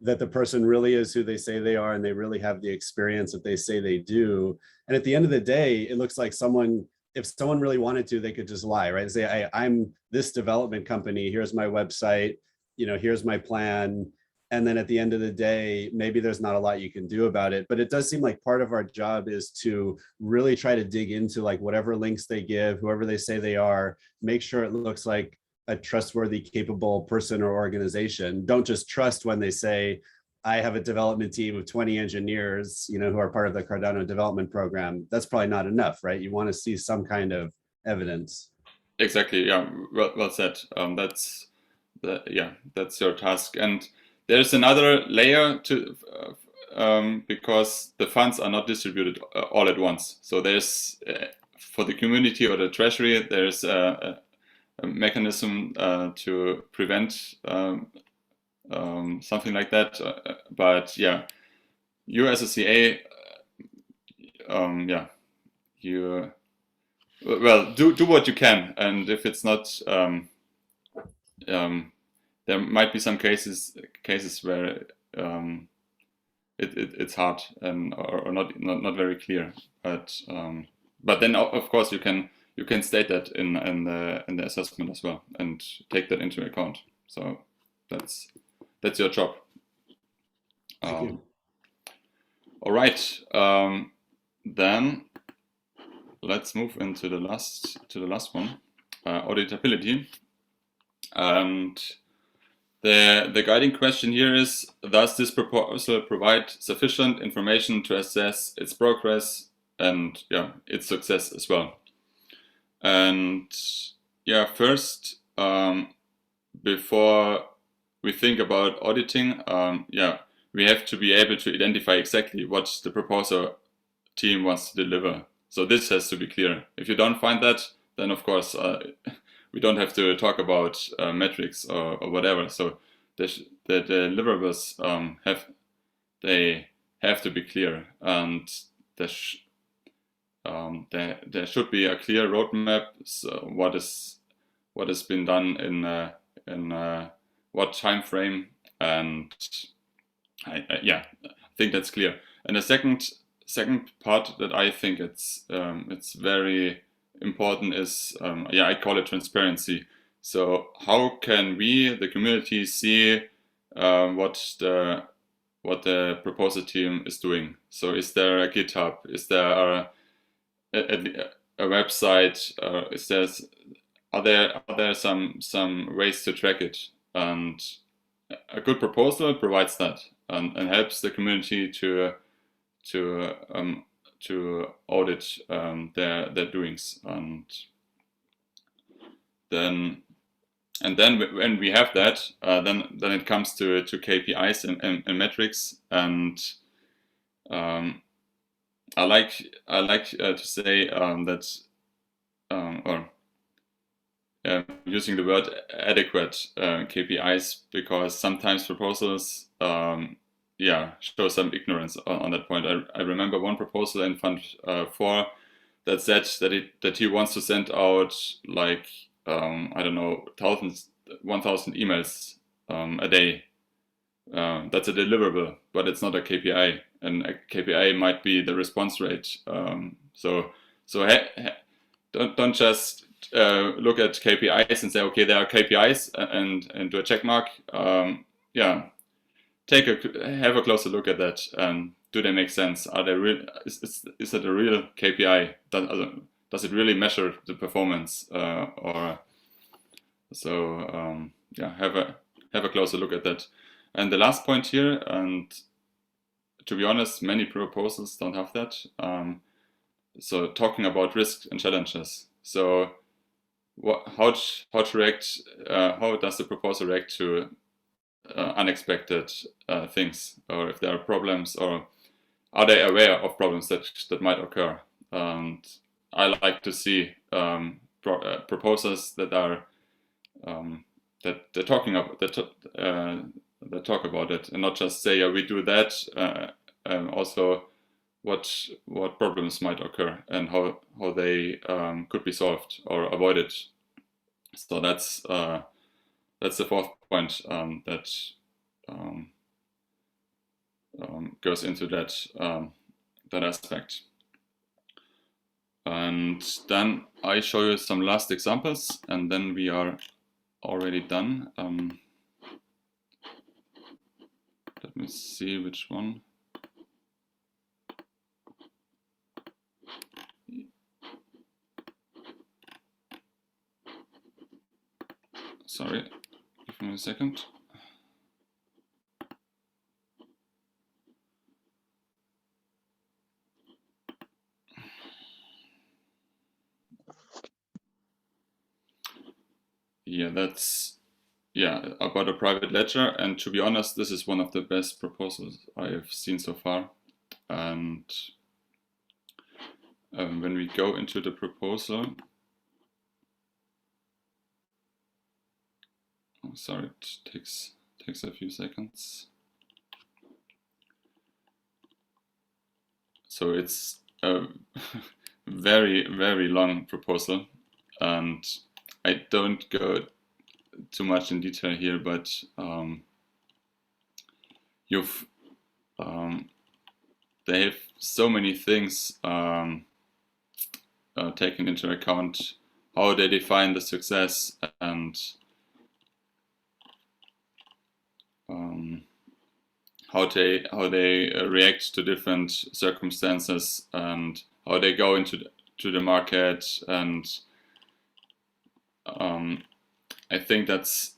that the person really is who they say they are and they really have the experience that they say they do. And at the end of the day, it looks like if someone really wanted to, they could just lie, right? Say, I'm this development company, here's my website, here's my plan. And then at the end of the day, maybe there's not a lot you can do about it, but it does seem like part of our job is to really try to dig into like whatever links they give, whoever they say they are, make sure it looks like a trustworthy, capable person or organization. Don't just trust when they say, I have a development team of 20 engineers, who are part of the Cardano development program. That's probably not enough, right? You want to see some kind of evidence. Exactly. Yeah. Well said. That's your task. And there's another layer to because the funds are not distributed all at once. So there's for the community or the treasury, there's a mechanism to prevent something like that. But you as a CA, you do what you can, and if it's not there might be some cases where it's hard and or not very clear, but then of course you can state that in the assessment as well and take that into account. So that's your job. Thank you. All right, then let's move into the last one, auditability. And the guiding question here is: does this proposal provide sufficient information to assess its progress and its success as well? And first, before we think about auditing, we have to be able to identify exactly what the proposal team wants to deliver. So this has to be clear. If you don't find that, then of course we don't have to talk about metrics or whatever. So the deliverables have to be clear, and there should be a clear roadmap. So what has been done in what time frame, and I think that's clear. And the second part that I think it's very important is I call it transparency. So how can we, the community, see what the proposal team is doing? So is there a GitHub? Is there a website? Are there some ways to track it? And a good proposal provides that and helps the community to audit their doings. And then when we have that, then it comes to KPIs and metrics. And I like to say that using the word adequate KPIs, because sometimes proposals show some ignorance on that point. I remember one proposal in Fund 4 that said that he wants to send out like I don't know, 1,000 emails a day. That's a deliverable, but it's not a KPI. And a KPI might be the response rate. So don't just look at KPIs and say, okay, there are KPIs and do a check mark. Have a closer look at that. Do they make sense? Are they real? Is it a real KPI? Does it really measure the performance? Have a closer look at that. And the last point here, and to be honest, many proposals don't have that. So talking about risks and challenges. So how to react? How does the proposal react to unexpected things, or if there are problems, or are they aware of problems that might occur? And I like to see proposals that are that talk about it, and not just say, we do that. Also, what problems might occur and how they could be solved or avoided. So that's the fourth point that goes into that aspect. And then I show you some last examples, and then we are already done. Let me see which one. Sorry, give me a second. That's about a private ledger, and to be honest, this is one of the best proposals I have seen so far. And when we go into the proposal, sorry, it takes a few seconds. So it's a very, very long proposal, and I don't go too much in detail here, but they have so many things taken into account, how they define the success, and how they react to different circumstances, and how they go into the market. And I think that's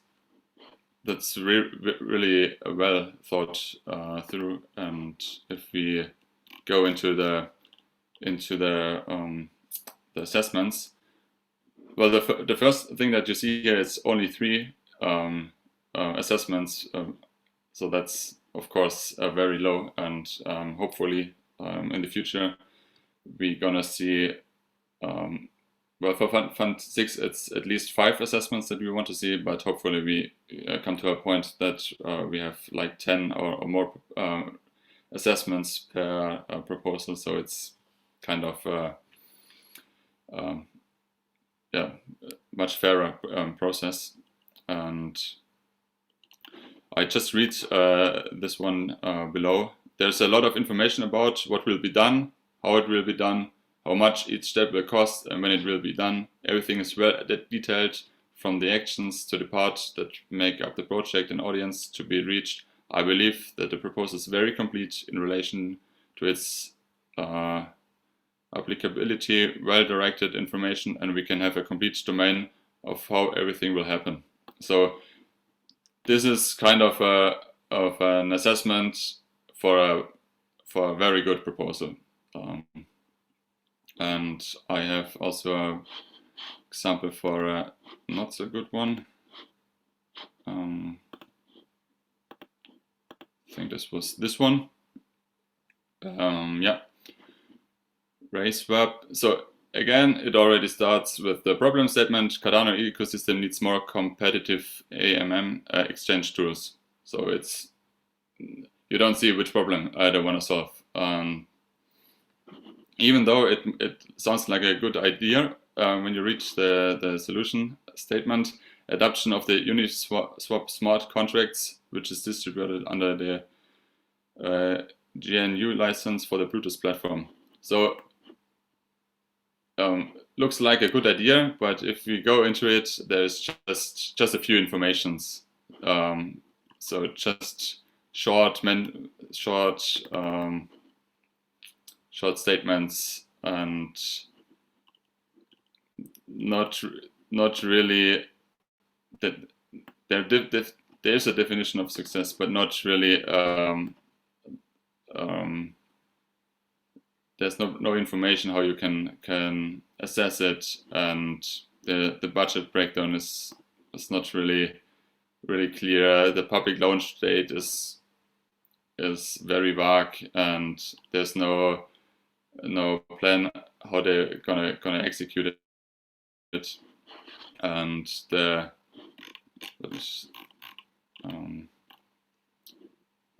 really well thought through. And if we go into the assessments, well, the first thing that you see here is only 3 assessments, so that's of course very low. And hopefully in the future we're gonna see, well, for Fund 6 it's at least 5 assessments that we want to see, but hopefully we come to a point that we have like 10 or more assessments per proposal, so it's kind of yeah, much fairer process. And I just read this one below. There's a lot of information about what will be done, how it will be done, how much each step will cost, and when it will be done. Everything is well detailed, from the actions to the parts that make up the project and audience to be reached. I believe that the proposal is very complete in relation to its applicability, well-directed information, and we can have a complete domain of how everything will happen. So this is kind of an assessment for a very good proposal. And I have also an example for a not so good one. I think this was this one. Yeah. Race web. So again, it already starts with the problem statement. Cardano ecosystem needs more competitive AMM exchange tools. So it's, you don't see which problem I don't want to solve. Even though it sounds like a good idea, when you reach the solution statement, adoption of the Uniswap smart contracts, which is distributed under the GNU license for the Bluetooth platform. So looks like a good idea, but if we go into it, there's just a few informations. So just short statements, and not really that there's a definition of success, but not really. There's no information how you can assess it, and the budget breakdown is not really clear. The public launch date is very vague, and there's no plan how they're gonna execute it. And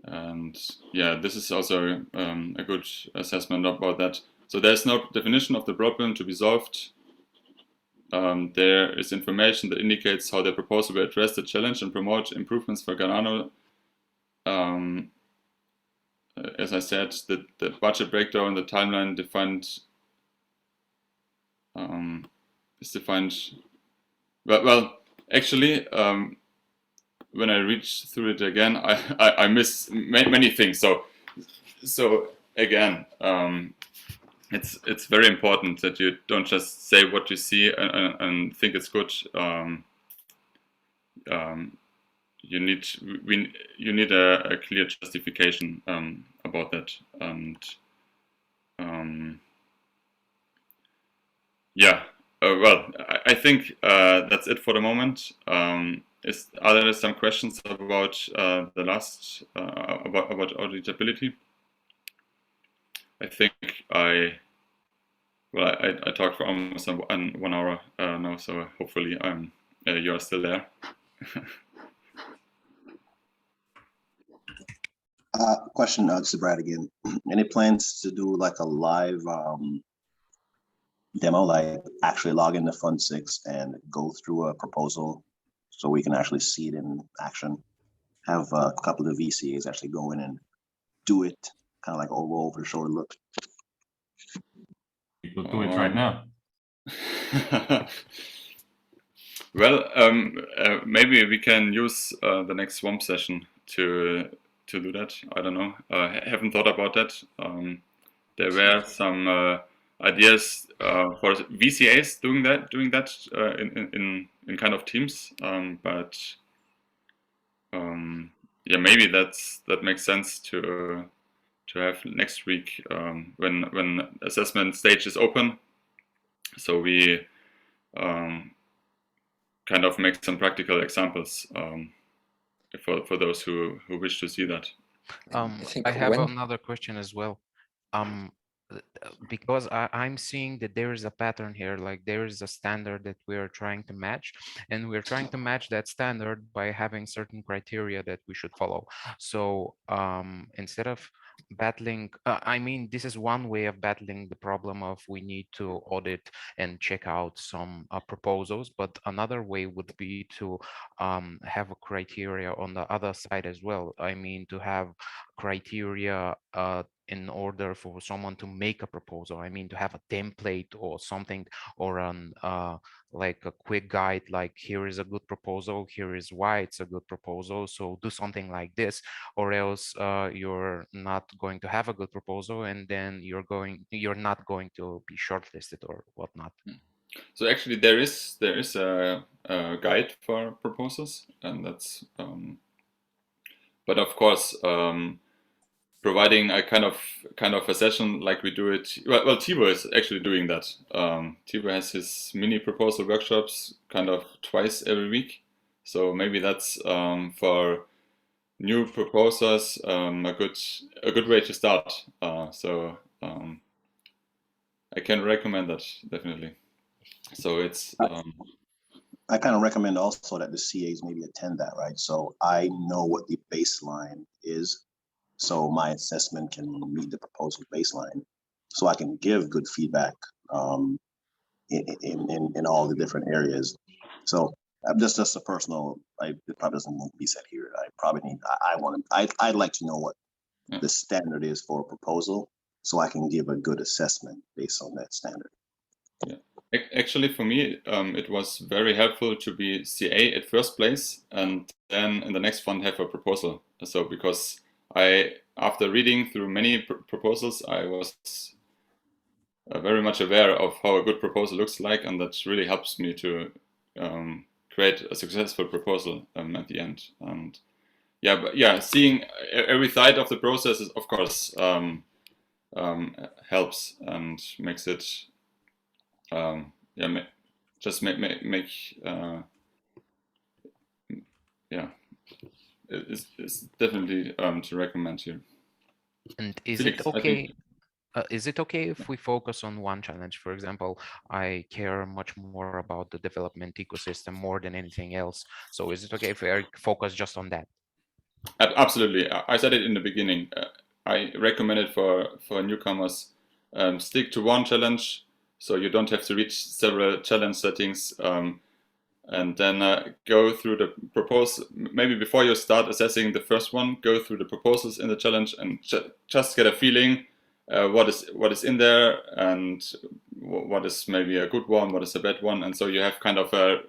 and yeah, this is also a good assessment about that. So there's no definition of the problem to be solved. There is information that indicates how the proposal will address the challenge and promote improvements for Cardano. As I said, the budget breakdown, the timeline defined is defined. Well, actually, when I read through it again, I miss many things. So again, it's very important that you don't just say what you see and think it's good. You need a clear justification about that. And yeah, well, I think that's it for the moment. Are there some questions about the last about auditability? I think I talked for almost 1 hour now, so hopefully you are still there. Question, this is Brad again. Any plans to do like a live demo, like actually log into Fund 6 and go through a proposal so we can actually see it in action. Have a couple of VCAs actually go in and do it, kind of like all over the shoulder look. We could do it right now. Well, maybe we can use the next swamp session to do that. I don't know. I haven't thought about that. There were some ideas for VCAs doing that in kind of teams, but yeah, maybe that makes sense to have next week when assessment stage is open. So we kind of make some practical examples for those who wish to see that. I have another question as well. Because I'm seeing that there is a pattern here, like there is a standard that we are trying to match, and we're trying to match that standard by having certain criteria that we should follow. So instead of battling, I mean, this is one way of battling the problem of we need to audit and check out some proposals, but another way would be to have a criteria on the other side as well. I mean, to have criteria in order for someone to make a proposal. I mean, to have a template or something, or an like a quick guide, like here is a good proposal, here is why it's a good proposal, so do something like this, or else you're not going to have a good proposal, and then you're not going to be shortlisted or whatnot. So actually there is a guide for proposals, and that's but of course providing a kind of a session like we do it. Well, Thibaut is actually doing that. Thibaut has his mini proposal workshops kind of twice every week. So maybe that's for new proposers a good way to start. So I can recommend that definitely. So it's. I kind of recommend also that the CAs maybe attend that, right? So I know what the baseline is. So my assessment can meet the proposal baseline, so I can give good feedback in all the different areas. So just a personal, it probably doesn't need to be said here. I probably need, I'd like to know what the standard is for a proposal, so I can give a good assessment based on that standard. Yeah. Actually, for me, it was very helpful to be CA at first place, and then in the next one have a proposal. So because after reading through many proposals, I was very much aware of how a good proposal looks like, and that really helps me to create a successful proposal at the end. And yeah, seeing every side of the process is, of course, helps and makes it just make it's definitely to recommend here. And is it okay? Is it okay if we focus on one challenge? For example, I care much more about the development ecosystem more than anything else. So is it okay if I focus just on that? Absolutely. I said it in the beginning. I recommend it for newcomers. Stick to one challenge, so you don't have to reach several challenge settings. And then go through the proposal. Maybe before you start assessing the first one, go through the proposals in the challenge and just get a feeling what is in there, and what is maybe a good one, what is a bad one, and so you have kind of a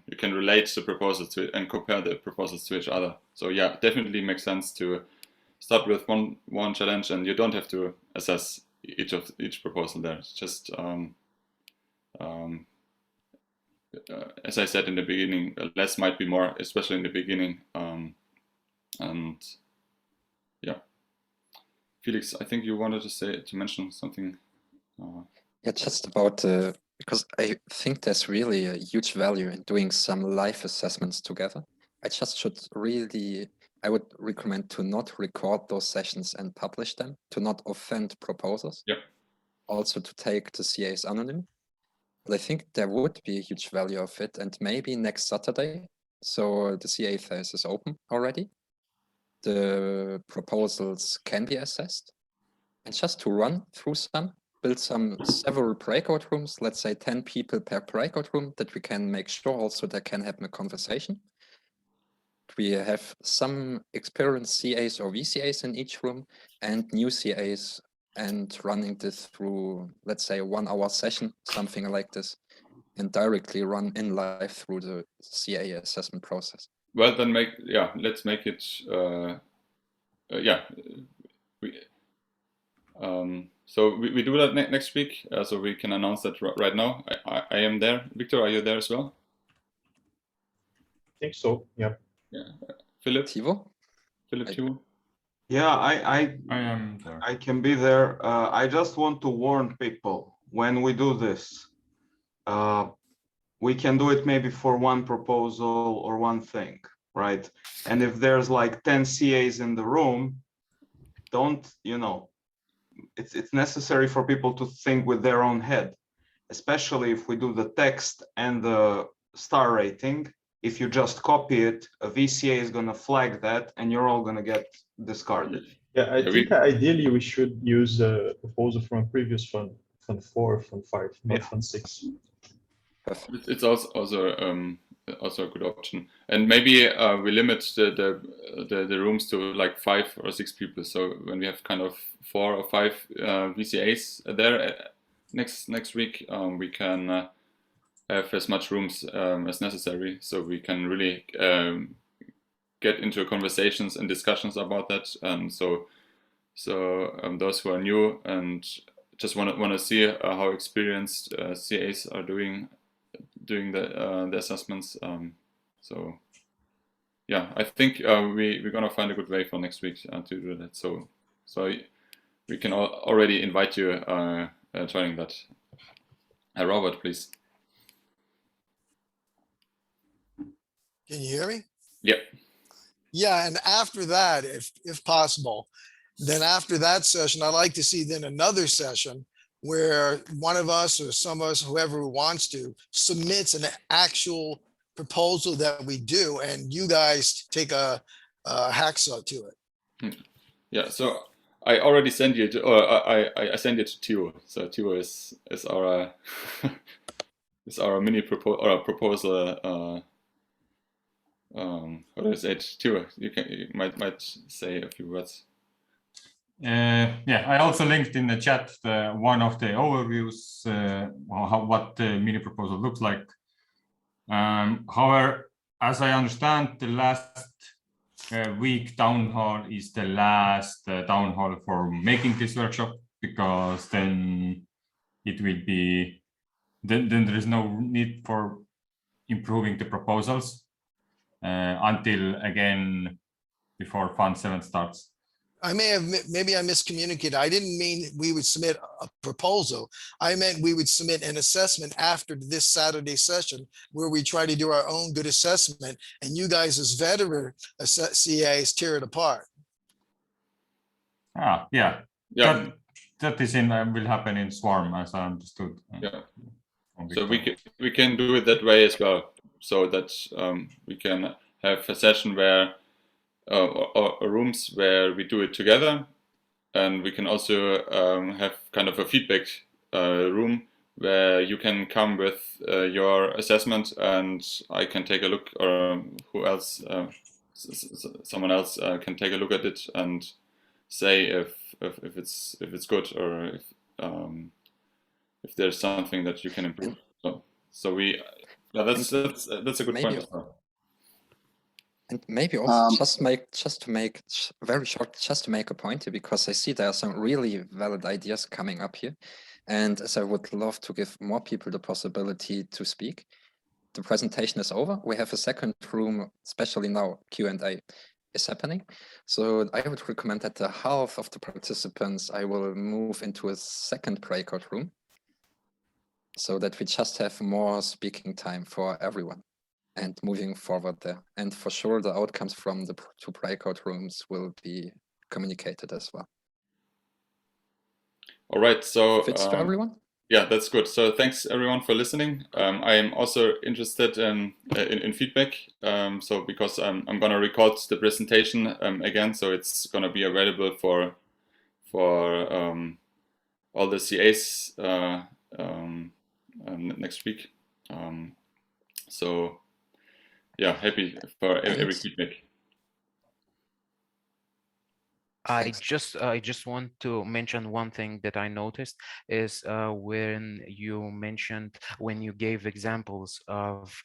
you can relate the proposals to it and compare the proposals to each other. So yeah, definitely makes sense to start with one challenge, and you don't have to assess each proposal there. It's just as I said in the beginning, less might be more, especially in the beginning. And yeah, Felix, I think you wanted to mention something. Yeah, just about because I think there's really a huge value in doing some live assessments together. I would recommend to not record those sessions and publish them, to not offend proposers. Yeah. Also to take the CAs anonym. But I think there would be a huge value of it, and maybe next Saturday, so the CA phase is open already, the proposals can be assessed, and just to run through some build several breakout rooms, let's say 10 people per breakout room, that we can make sure also they can have a conversation. We have some experienced CAs or VCAs in each room and new CAs, and running this through, let's say, a 1 hour session, something like this, and directly run in live through the CA assessment process. Well, then let's make it. So we do that next week. So we can announce that right now. I am there. Victor, are you there as well? I think so. Yeah. Yeah. Philip. Thibaut. Yeah, I am there. I can be there. I just want to warn people when we do this. We can do it maybe for one proposal or one thing, right? And if there's like 10 CAs in the room, don't, it's necessary for people to think with their own head, especially if we do the text and the star rating. If you just copy it, a VCA is going to flag that and you're all going to get discarded. Yeah, I think ideally we should use a proposal from a previous fund, Fund 4, Fund 5, not Fund 6. It's also a good option, and maybe we limit the rooms to like 5 or 6 people. So when we have kind of 4 or 5 VCAs there next week, we can have as much rooms as necessary, so we can really get into conversations and discussions about that. So those who are new and just want to see how experienced CAs are doing the assessments. So yeah, I think we're gonna find a good way for next week to do that. So we can already invite you joining that. Robert, please. Can you hear me? Yep. Yeah, and after that, if possible, then after that session, I'd like to see then another session where one of us or some of us, whoever wants to, submits an actual proposal that we do, and you guys take a hacksaw to it. Yeah, so I already sent you to, or I sent it to Tio. So Tio is our is our mini proposal. What is it, Tio? You might say a few words. Yeah, I also linked in the chat one of the overviews, what the mini proposal looks like. However, as I understand, the last week town hall is the last town hall for making this workshop, because then it will be, then there is no need for improving the proposals until again before Fund 7 starts. Maybe I miscommunicated. I didn't mean we would submit a proposal. I meant we would submit an assessment after this Saturday session where we try to do our own good assessment, and you guys as veteran CAs tear it apart. Yeah. That is will happen in Swarm, as I understood. Yeah. So we can do it that way as well, so that we can have a session where or rooms where we do it together, and we can also have kind of a feedback room where you can come with your assessment and I can take a look, or who else, someone else can take a look at it and say if it's good, or if there's something that you can improve. So that's a good point as well. And maybe also just to make a point here, because I see there are some really valid ideas coming up here. And as I would love to give more people the possibility to speak. The presentation is over. We have a second room, especially now Q&A is happening. So I would recommend that the half of the participants, I will move into a second breakout room, so that we just have more speaking time for everyone and moving forward there. And for sure, the outcomes from the 2 breakout rooms will be communicated as well. All right, so fits to everyone? Yeah, that's good. So thanks everyone for listening. I am also interested in feedback. So because I'm going to record the presentation again, so it's going to be available for all the CAs next week. So yeah, happy for every feedback. I just want to mention one thing that I noticed is when you gave examples of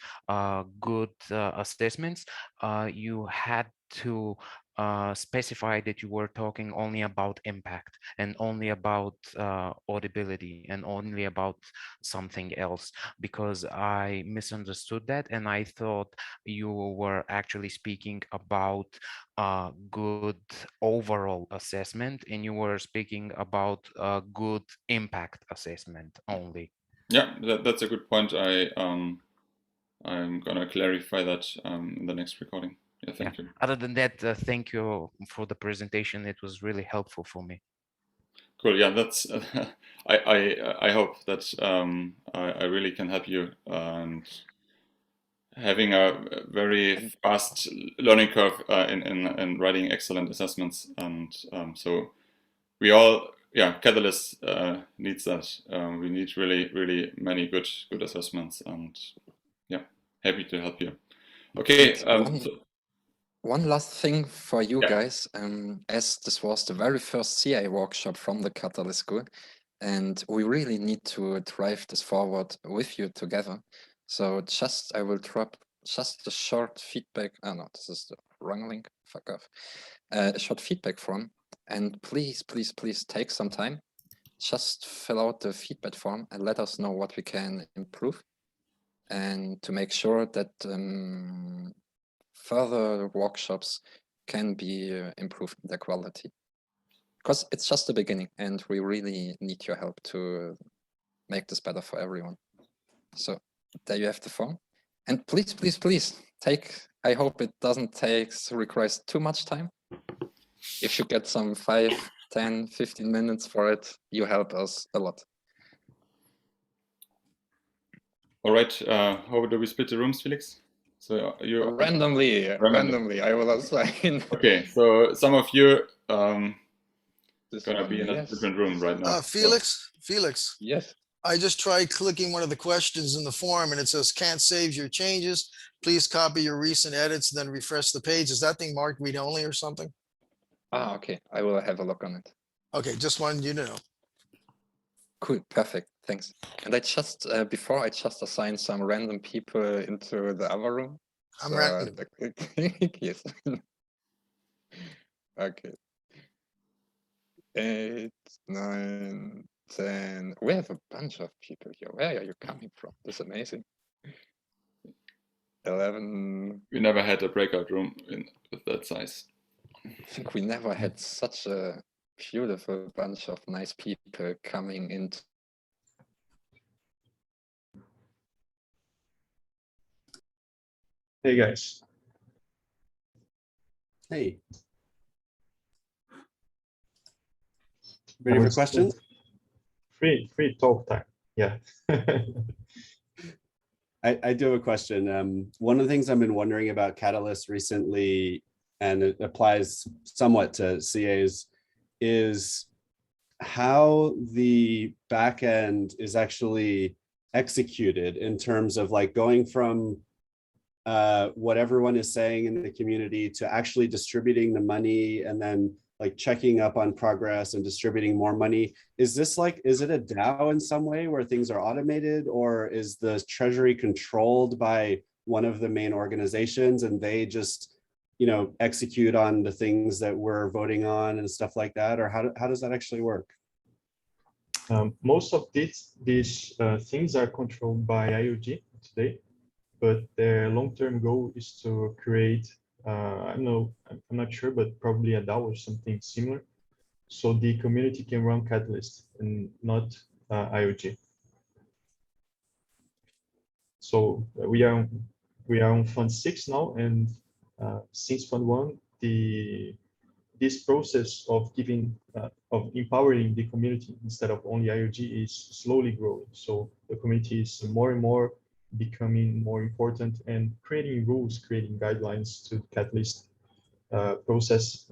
good assessments, you had to specify that you were talking only about impact and only about audibility and only about something else, because I misunderstood that and I thought you were actually speaking about good overall assessment and you were speaking about good impact assessment only. Yeah, that's a good point. I'm gonna clarify that in the next recording. Yeah, thank you. Other than that, thank you for the presentation. It was really helpful for me. Cool. Yeah, that's. I hope that I really can help you, and having a very fast learning curve in writing excellent assessments, and so we all, Catalyst needs that. We need really many good assessments, and yeah, happy to help you. Okay. One last thing for you guys, as this was the very first CA workshop from the Catalyst School, and we really need to drive this forward with you together. So I will drop just a short feedback. Oh no, this is the wrong link. Fuck off. A short feedback form, and please take some time. Just fill out the feedback form and let us know what we can improve, and to make sure that further workshops can be improved in their quality, because it's just the beginning and we really need your help to make this better for everyone. So there you have the form, and please take, I hope it doesn't requires too much time. If you get some 5, 10, 15 minutes for it, you help us a lot. All right, how do we split the rooms, Felix? So you randomly, I will assign. Okay, so some of you gonna be in a different room right now. Felix. Yes. I just tried clicking one of the questions in the form and it says can't save your changes. Please copy your recent edits, then refresh the page. Is that thing marked read only or something? Okay, I will have a look on it. Okay, just wanted you to know. Cool, perfect, thanks. And I just, before I just assigned some random people into the other room. I'm random. Yes. Okay. 8, 9, 10. We have a bunch of people here. Where are you coming from? This is amazing. 11. We never had a breakout room with that size. I think we never had such a beautiful bunch of nice people coming into. Hey guys. Hey. Ready for questions? Free talk time. Yeah. I do have a question. One of the things I've been wondering about Catalyst recently, and it applies somewhat to CAs, is how the backend is actually executed in terms of like going from what everyone is saying in the community to actually distributing the money and then like checking up on progress and distributing more money. Is it a DAO in some way where things are automated, or is the treasury controlled by one of the main organizations and they just, execute on the things that we're voting on and stuff like that? Or how does that actually work? Most of these things are controlled by IOG today, but their long-term goal is to create, I don't know, I'm not sure, but probably a DAO or something similar, so the community can run Catalyst and not IOG. So we are on Fund 6 now, and since Fund 1, this process of empowering the community instead of only IOG is slowly growing. So the community is more and more becoming more important and creating rules, creating guidelines to the Catalyst process.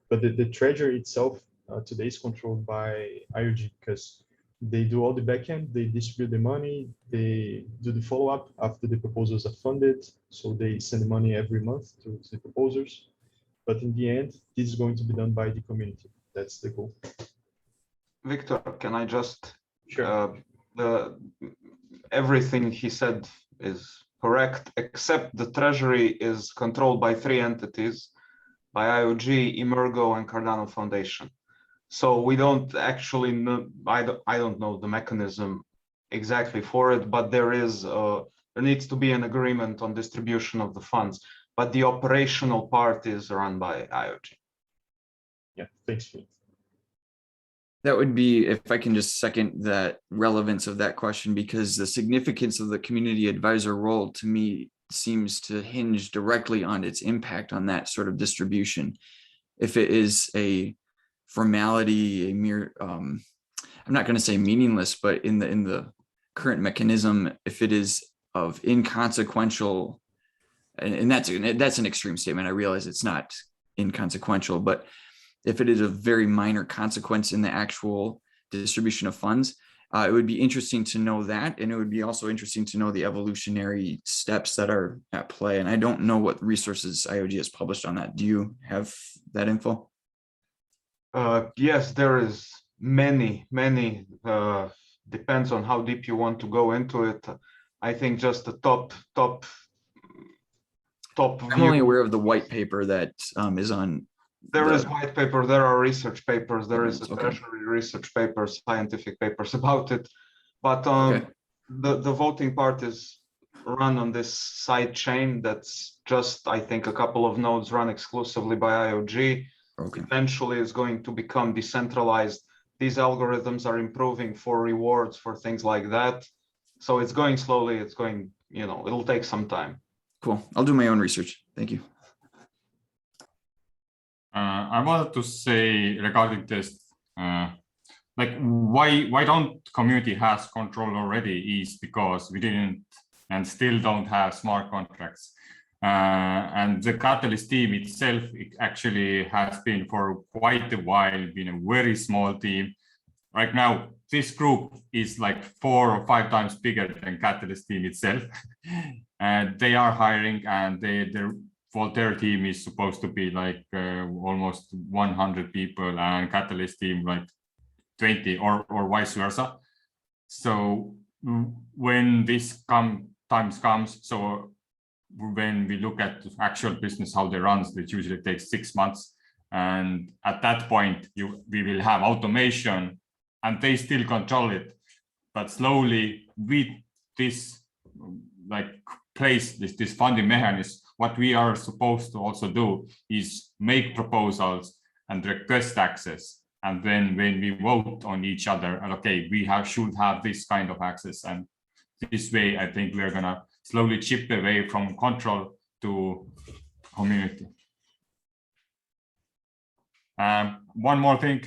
But the treasury itself today is controlled by IOG because they do all the backend, they distribute the money, they do the follow-up after the proposals are funded. So they send money every month to the proposers. But in the end, this is going to be done by the community. That's the goal. Victor, can I just, Sure. Everything he said is correct, except the treasury is controlled by 3 entities, by IOG, Emergo, and Cardano Foundation. So we don't actually know, I don't know the mechanism exactly for it, but there needs to be an agreement on distribution of the funds, but the operational part is run by IOG. Yeah, thanks, Phil. That would be, if I can just second that relevance of that question, because the significance of the community advisor role to me seems to hinge directly on its impact on that sort of distribution. If it is a formality, a mere, I'm not going to say meaningless, but in the current mechanism, if it is of inconsequential, and that's an extreme statement. I realize it's not inconsequential, but if it is a very minor consequence in the actual distribution of funds, it would be interesting to know that. And it would be also interesting to know the evolutionary steps that are at play. And I don't know what resources IOG has published on that. Do you have that info? Yes, there is many, depends on how deep you want to go into it. I think just the top I'm view. only aware of the white paper that is on. There is white paper, there are research papers, there is a Okay. treasury research paper, scientific papers about it. But Okay. the voting part is run on this side chain that's just, I think, a couple of nodes run exclusively by IOG. Okay. Eventually is going to become decentralized. These algorithms are improving for rewards, for things like that. So it's going slowly, it's going, it'll take some time. Cool. I'll do my own research. Thank you. I wanted to say regarding this, like why don't community has control already is because we didn't and still don't have smart contracts. And the Catalyst team itself, it actually has been for quite a while been a very small team. Right now, this group is like 4 or 5 times bigger than Catalyst team itself. And they are hiring, and their Voltaire team is supposed to be like almost 100 people, and Catalyst team like 20 or vice versa. So when this times comes, so when we look at the actual business, how they run, it usually takes 6 months. And at that point, we will have automation and they still control it. But slowly with this like place, this funding mechanism, what we are supposed to also do is make proposals and request access. And then when we vote on each other, and okay, we should have this kind of access. And this way, I think we're gonna slowly chip away from control to community. One more thing,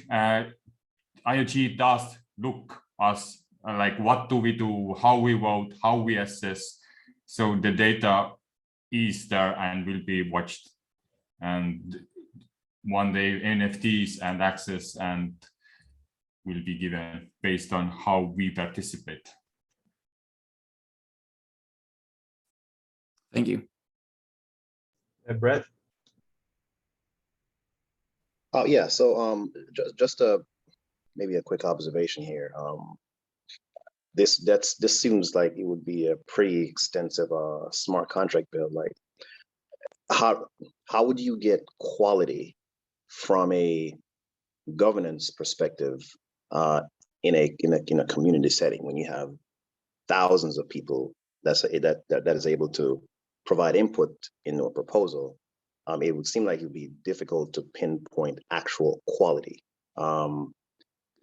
IOG does look us like what do we do, how we vote, how we assess. So the data is there and will be watched. And one day NFTs and access and will be given based on how we participate. Thank you. Brett? Oh, yeah. So just maybe a quick observation here. This seems like it would be a pretty extensive smart contract build. Like, how would you get quality from a governance perspective in a community setting when you have thousands of people that is able to provide input into a proposal? It would seem like it would be difficult to pinpoint actual quality.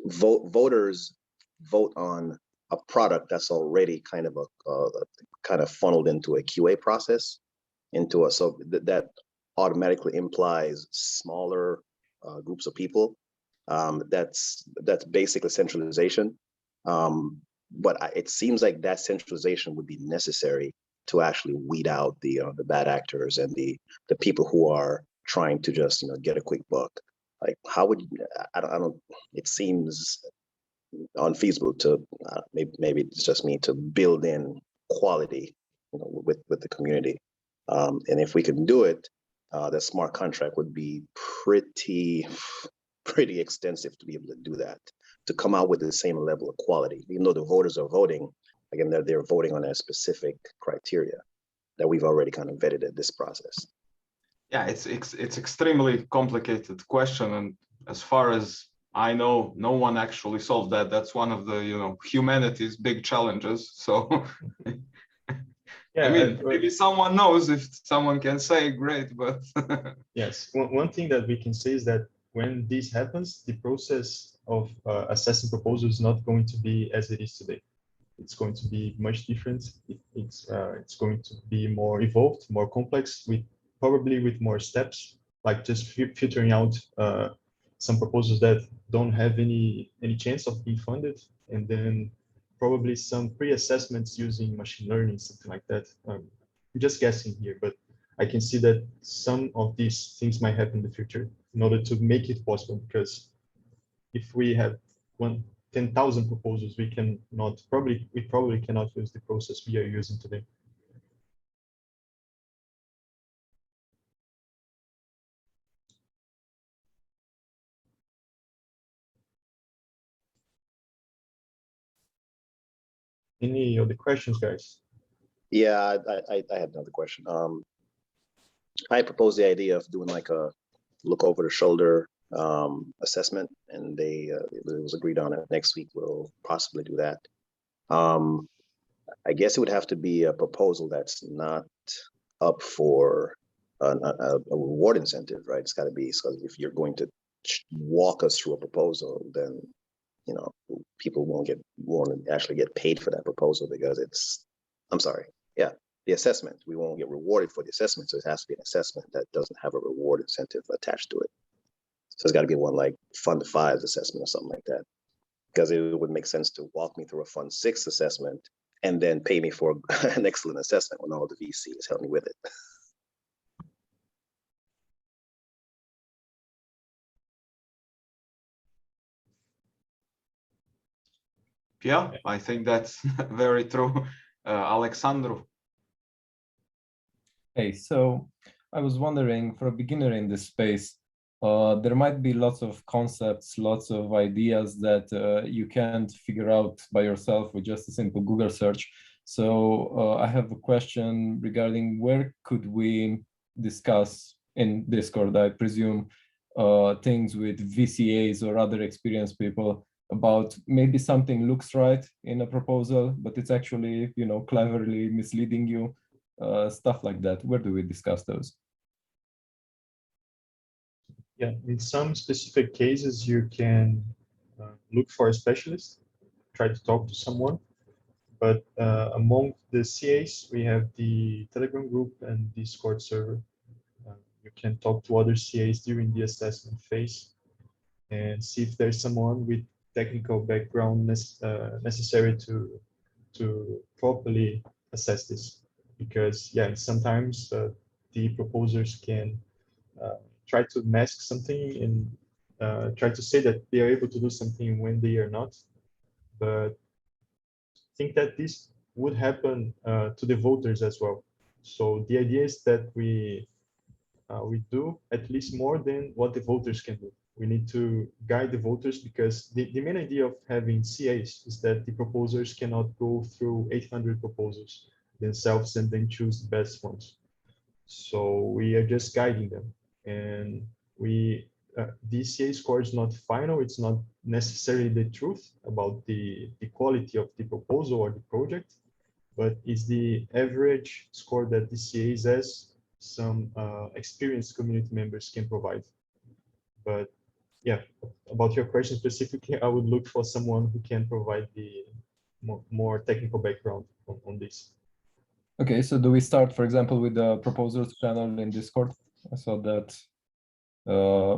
Voters vote on a product that's already kind of funneled into a QA process, so that automatically implies smaller groups of people. That's basically centralization. But it seems like that centralization would be necessary to actually weed out the bad actors and the people who are trying to just get a quick buck. like how would you, I don't, it seems unfeasible to, maybe it's just me, to build in quality, with the community. And if we can do it, the smart contract would be pretty extensive to be able to do that, to come out with the same level of quality, even though the voters are voting. Again, they're voting on a specific criteria that we've already kind of vetted at this process. Yeah, it's extremely complicated question, and as far as I know, no one actually solved that. That's one of the humanity's big challenges. So yeah, I mean, maybe someone knows. If someone can say, great, but yes, one thing that we can say is that when this happens, the process of assessing proposals is not going to be as it is today. It's going to be much different. It's going to be more evolved, more complex, probably with more steps, like just filtering out some proposals that don't have any chance of being funded, and then probably some pre-assessments using machine learning, something like that. I'm just guessing here, but I can see that some of these things might happen in the future in order to make it possible, because if we have 10,000 proposals, we probably cannot use the process we are using today. Any other questions, guys? Yeah, I have another question. I proposed the idea of doing like a look over the shoulder assessment, and it was agreed on it. Next week we'll possibly do that. I guess it would have to be a proposal that's not up for a reward incentive, right? It's got to be, so if you're going to walk us through a proposal, then people won't actually get paid for that proposal, because the assessment, we won't get rewarded for the assessment, so it has to be an assessment that doesn't have a reward incentive attached to it. So it's got to be one like Fund 5's assessment or something like that, because it would make sense to walk me through a Fund 6 assessment and then pay me for an excellent assessment when all the VCs help me with it. yeah, I think that's very true. Alexandru. Hey, so I was wondering, for a beginner in this space, there might be lots of concepts, lots of ideas that you can't figure out by yourself with just a simple Google search. So I have a question regarding where could we discuss in Discord, I presume, things with VCAs or other experienced people about maybe something looks right in a proposal, but it's actually, cleverly misleading you, stuff like that. Where do we discuss those? Yeah, in some specific cases, you can look for a specialist, try to talk to someone. But among the CAs, we have the Telegram group and Discord server. You can talk to other CAs during the assessment phase and see if there's someone with technical background necessary to properly assess this. Because yeah, sometimes the proposers can try to mask something and try to say that they are able to do something when they are not. But I think that this would happen to the voters as well. So the idea is that we do at least more than what the voters can do. We need to guide the voters, because the main idea of having CAs is that the proposers cannot go through 800 proposals themselves and then choose the best ones. So we are just guiding them, and the CA score is not final. It's not necessarily the truth about the quality of the proposal or the project, but it's the average score that the CAs as some experienced community members can provide. But yeah, about your question specifically, I would look for someone who can provide the more technical background on this. Okay, so do we start, for example, with the proposals channel in Discord, so that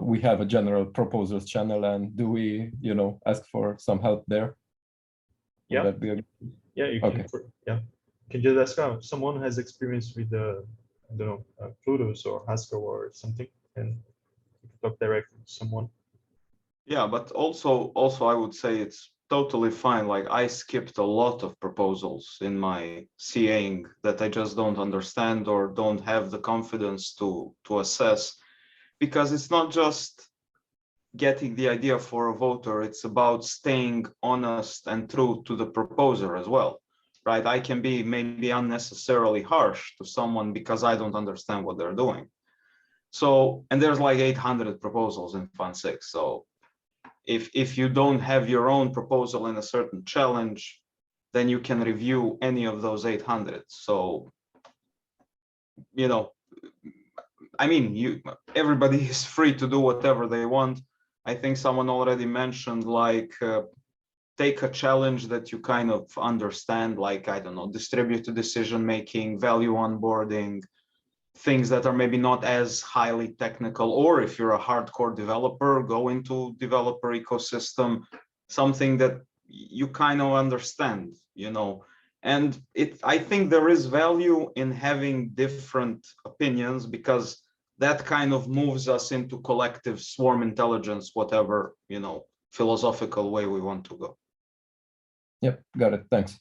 we have a general proposals channel, and do we, ask for some help there? Yeah. Would that be a... Yeah, you can. Okay. Yeah, you can just ask out. Someone who has experience with the, I don't know, Plutus or Haskell or something, and talk directly to someone. Yeah, but also I would say it's totally fine. Like I skipped a lot of proposals in my CAing that I just don't understand or don't have the confidence to assess, because it's not just getting the idea for a voter, it's about staying honest and true to the proposer as well, right? I can be maybe unnecessarily harsh to someone because I don't understand what they're doing. So, and there's like 800 proposals in Fund 6. So if you don't have your own proposal in a certain challenge, then you can review any of those 800. So, you know, I mean, everybody is free to do whatever they want. I think someone already mentioned, like, take a challenge that you kind of understand, like, I don't know, distributed decision making, value onboarding, things that are maybe not as highly technical, or if you're a hardcore developer, go into developer ecosystem, something that you kind of understand, you know. And I think there is value in having different opinions, because that kind of moves us into collective swarm intelligence, whatever, you know, philosophical way we want to go. Yep, got it. Thanks.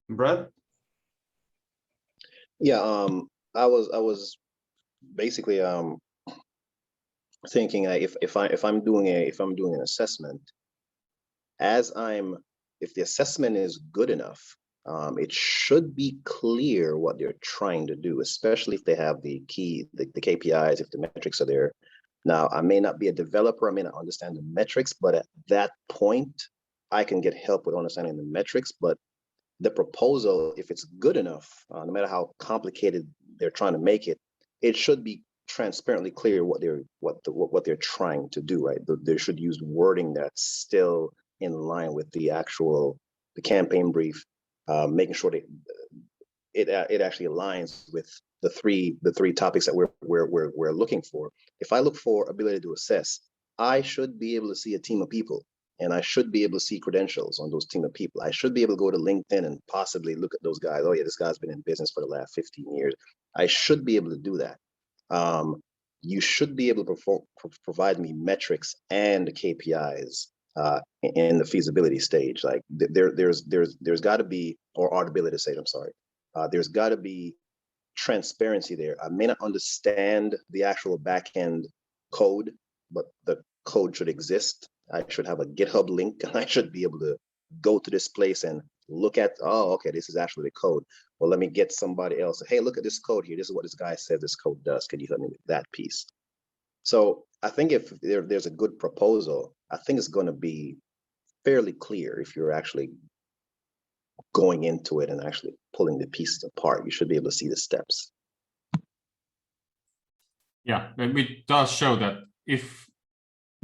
Brad? Yeah, I was basically thinking if I'm doing an assessment, if the assessment is good enough, it should be clear what they're trying to do, especially if they have the KPIs, if the metrics are there. Now, I may not be a developer, I may not understand the metrics, but at that point, I can get help with understanding the metrics. But the proposal, if it's good enough, no matter how complicated they're trying to make it, it should be transparently clear what they're trying to do, right? They should use wording that's still in line with the campaign brief, making sure that it actually aligns with the three topics that we're looking for. If I look for ability to assess, I should be able to see a team of people, and I should be able to see credentials on those team of people. I should be able to go to LinkedIn and possibly look at those guys. Oh yeah, this guy's been in business for the last 15 years. I should be able to do that. You should be able to provide me metrics and KPIs in the feasibility stage. Like there's got to be, or audibility stage, I'm sorry. There's got to be transparency there. I may not understand the actual backend code, but the code should exist. I should have a GitHub link, and I should be able to go to this place and look at, oh, okay, this is actually the code. Well, let me get somebody else. Hey, look at this code here. This is what this guy said this code does. Can you help me with that piece? So I think if there's a good proposal, I think it's going to be fairly clear if you're actually going into it and actually pulling the pieces apart. You should be able to see the steps. Yeah, it does show that if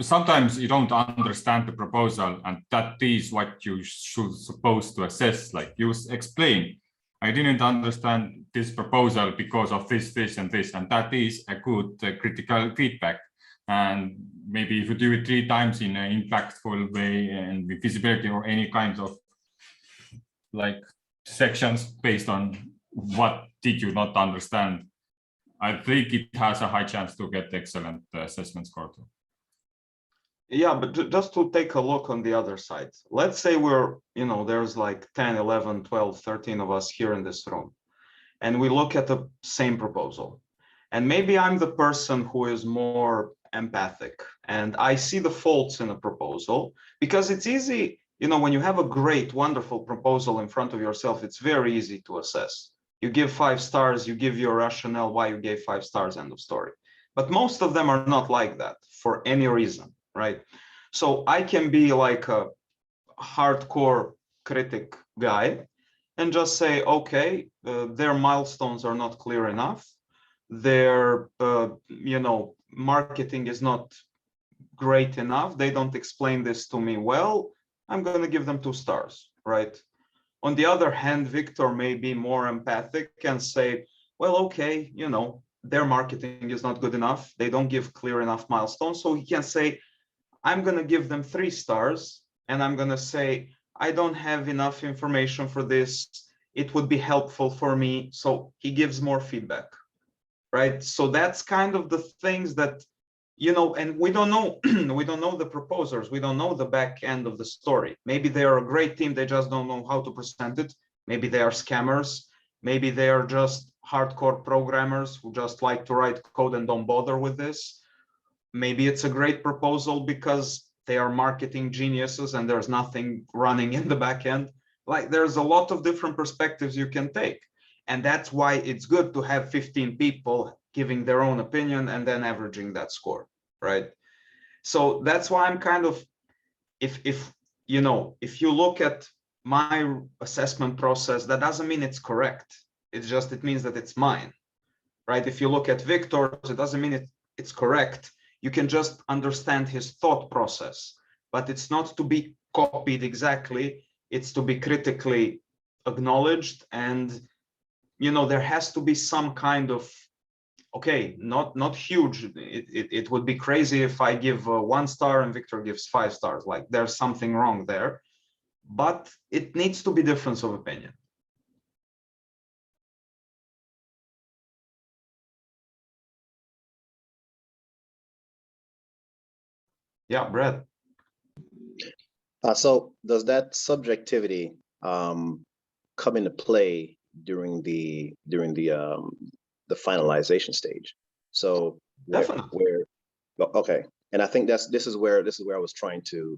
sometimes you don't understand the proposal, and that is what you should supposed to assess. Like you explain, I didn't understand this proposal because of this, and this, and that is a good critical feedback. And maybe if you do it 3 times in an impactful way and with visibility or any kind of like sections based on what did you not understand, I think it has a high chance to get excellent assessment score too. Yeah, but just to take a look on the other side, let's say we're, you know, there's like 10, 11, 12, 13 of us here in this room, and we look at the same proposal. And maybe I'm the person who is more empathic, and I see the faults in a proposal, because it's easy, you know, when you have a great, wonderful proposal in front of yourself, it's very easy to assess. You give 5 stars, you give your rationale why you gave 5 stars, end of story. But most of them are not like that for any reason, right? So I can be like a hardcore critic guy and just say, okay, their milestones are not clear enough. Their, you know, marketing is not great enough. They don't explain this to me well. I'm going to give them 2 stars, right? On the other hand, Victor may be more empathic and say, well, okay, you know, their marketing is not good enough. They don't give clear enough milestones. So he can say, I'm going to give them 3 stars. And I'm going to say, I don't have enough information for this. it would be helpful for me. So he gives more feedback, right? So that's kind of the things that, you know, and we don't know, we don't know the proposers. We don't know the back end of the story. Maybe they are a great team. They just don't know how to present it. Maybe they are scammers. Maybe they are just hardcore programmers who just like to write code and don't bother with this. Maybe it's a great proposal because they are marketing geniuses and there's nothing running in the back end. Like, there's a lot of different perspectives you can take. And that's why it's good to have 15 people giving their own opinion and then averaging that score, right? So that's why I'm kind of, if you know, if you look at my assessment process, that doesn't mean it's correct. It means that it's mine, right? If you look at Victor's, it doesn't mean it's correct. You can just understand his thought process, but it's not to be copied exactly. It's to be critically acknowledged. And, you know, there has to be some kind of, okay, not huge. It would be crazy if I give 1 star and Victor gives 5 stars. Like, there's something wrong there, but it needs to be difference of opinion. Yeah, Brad. So does that subjectivity come into play during the finalization stage? So okay, and I think this is where I was trying to.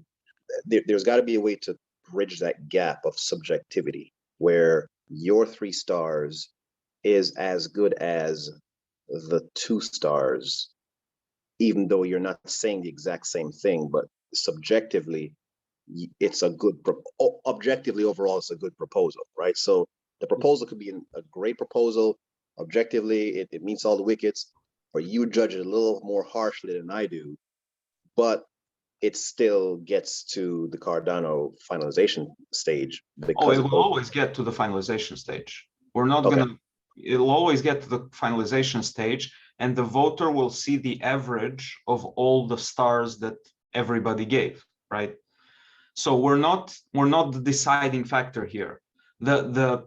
There's got to be a way to bridge that gap of subjectivity where your 3 stars is as good as the 2 stars, even though you're not saying the exact same thing, but subjectively it's a good, objectively overall it's a good proposal, right? So the proposal could be a great proposal. Objectively, it meets all the wickets, or you judge it a little more harshly than I do, but it still gets to the Cardano finalization stage. Oh, it will always get to the finalization stage. We're not gonna, it'll always get to the finalization stage, and the voter will see the average of all the stars that everybody gave, right? So we're not the deciding factor here. The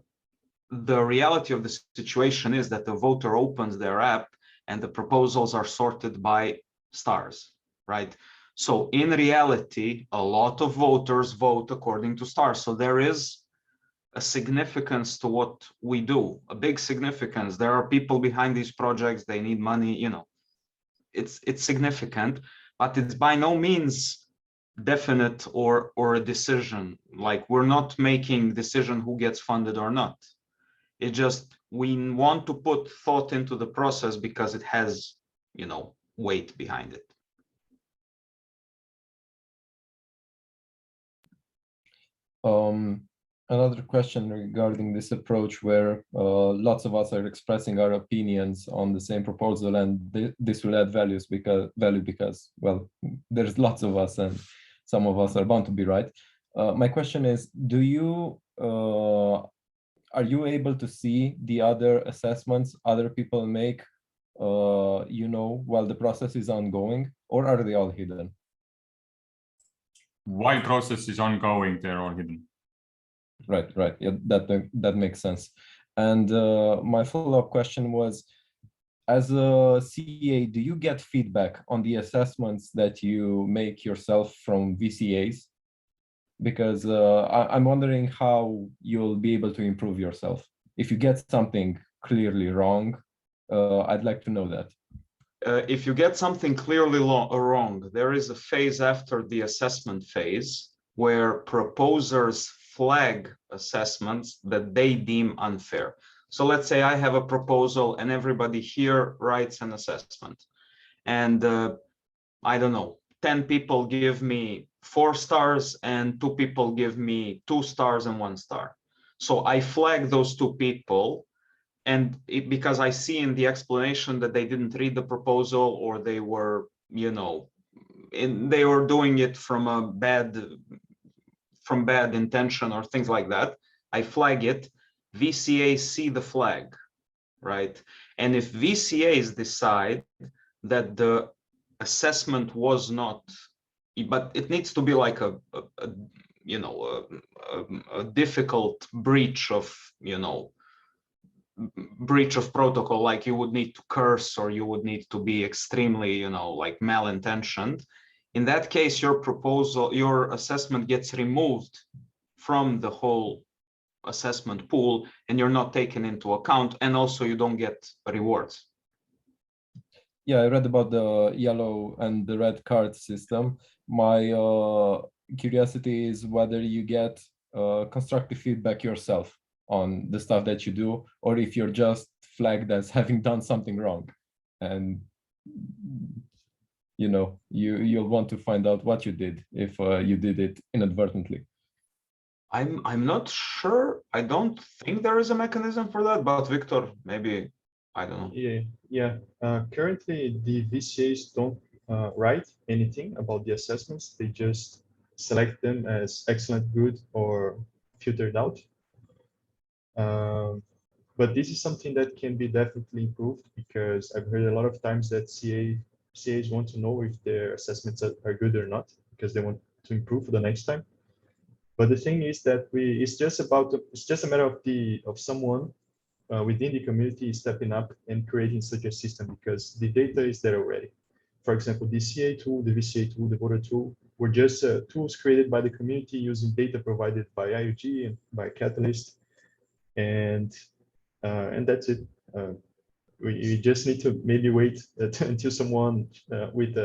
reality of the situation is that the voter opens their app and the proposals are sorted by stars, right? So in reality, a lot of voters vote according to stars. So there is a significance to what we do, a big significance. There are people behind these projects, they need money, you know, it's significant, but it's by no means definite or a decision. Like, we're not making decision who gets funded or not. It just, we want to put thought into the process because it has, you know, weight behind it. Another question regarding this approach where lots of us are expressing our opinions on the same proposal, and this will add value because, well, there's lots of us and some of us are bound to be right. My question is, are you able to see the other assessments other people make, you know, while the process is ongoing, or are they all hidden? While process is ongoing, they're all hidden. Right. Yeah, that makes sense. And my follow-up question was, as a CA, do you get feedback on the assessments that you make yourself from VCAs? Because I'm wondering how you'll be able to improve yourself. If you get something clearly wrong, I'd like to know that. If you get something clearly wrong, there is a phase after the assessment phase where proposers flag assessments that they deem unfair. So let's say I have a proposal and everybody here writes an assessment. And I don't know, 10 people give me 4 stars and 2 people give me 2 stars and 1 star. So I flag those 2 people, and because I see in the explanation that they didn't read the proposal, or they were, you know, they were doing it from bad intention or things like that, I flag it. VCAs see the flag, right? And if VCAs decide that the assessment was not, but it needs to be like you know, a difficult breach of, you know, breach of protocol, like you would need to curse or you would need to be extremely, you know, like malintentioned. In that case, your proposal, your assessment gets removed from the whole assessment pool and you're not taken into account, and also you don't get rewards. Yeah, I read about the yellow and the red card system. My curiosity is whether you get constructive feedback yourself on the stuff that you do, or if you're just flagged as having done something wrong. And you know, you'll want to find out what you did if you did it inadvertently. I'm not sure. I don't think there is a mechanism for that, but Victor, maybe, I don't know. Yeah. Currently, the VCAs don't write anything about the assessments. They just select them as excellent, good, or filtered out. But this is something that can be definitely improved, because I've heard a lot of times that CAs want to know if their assessments are good or not, because they want to improve for the next time. But the thing is that it's just a matter of someone within the community stepping up and creating such a system, because the data is there already. For example, the CA tool, the VCA tool, the voter tool were just tools created by the community using data provided by IUG and by Catalyst, and that's it. We just need to maybe wait until someone with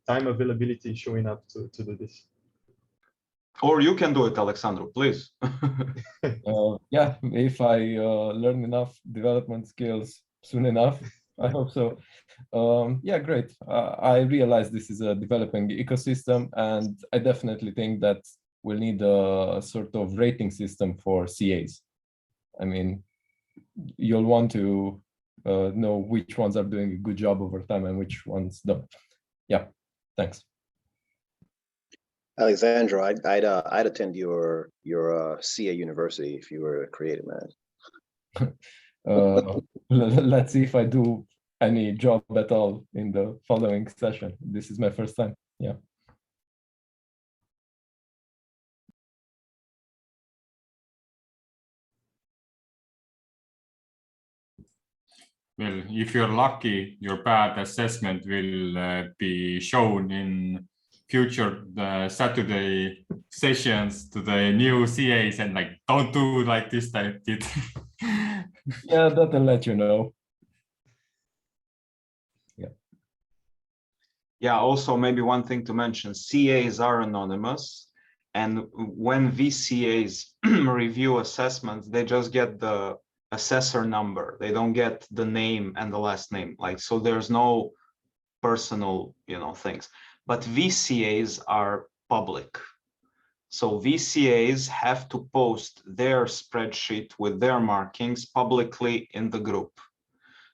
time availability showing up to do this. Or you can do it, Alexandru, please. Yeah, if I learn enough development skills soon enough, I hope so. Yeah, great. I realize this is a developing ecosystem, and I definitely think that we'll need a sort of rating system for CAs. I mean, you'll want to know which ones are doing a good job over time and which ones don't. Yeah, thanks. Alexandra, I'd attend your CA university if you were creative, man. Let's see if I do any job at all in the following session. This is my first time. Yeah. Well, if you're lucky, your bad assessment will be shown in future Saturday sessions to the new CAs, and like, don't do like this type did. Yeah, that'll let you know. Yeah. Yeah, also maybe one thing to mention, CAs are anonymous, and when VCAs review assessments, they just get the assessor number. They don't get the name and the last name. Like, so there's no personal, you know, things. But VCAs are public. So VCAs have to post their spreadsheet with their markings publicly in the group.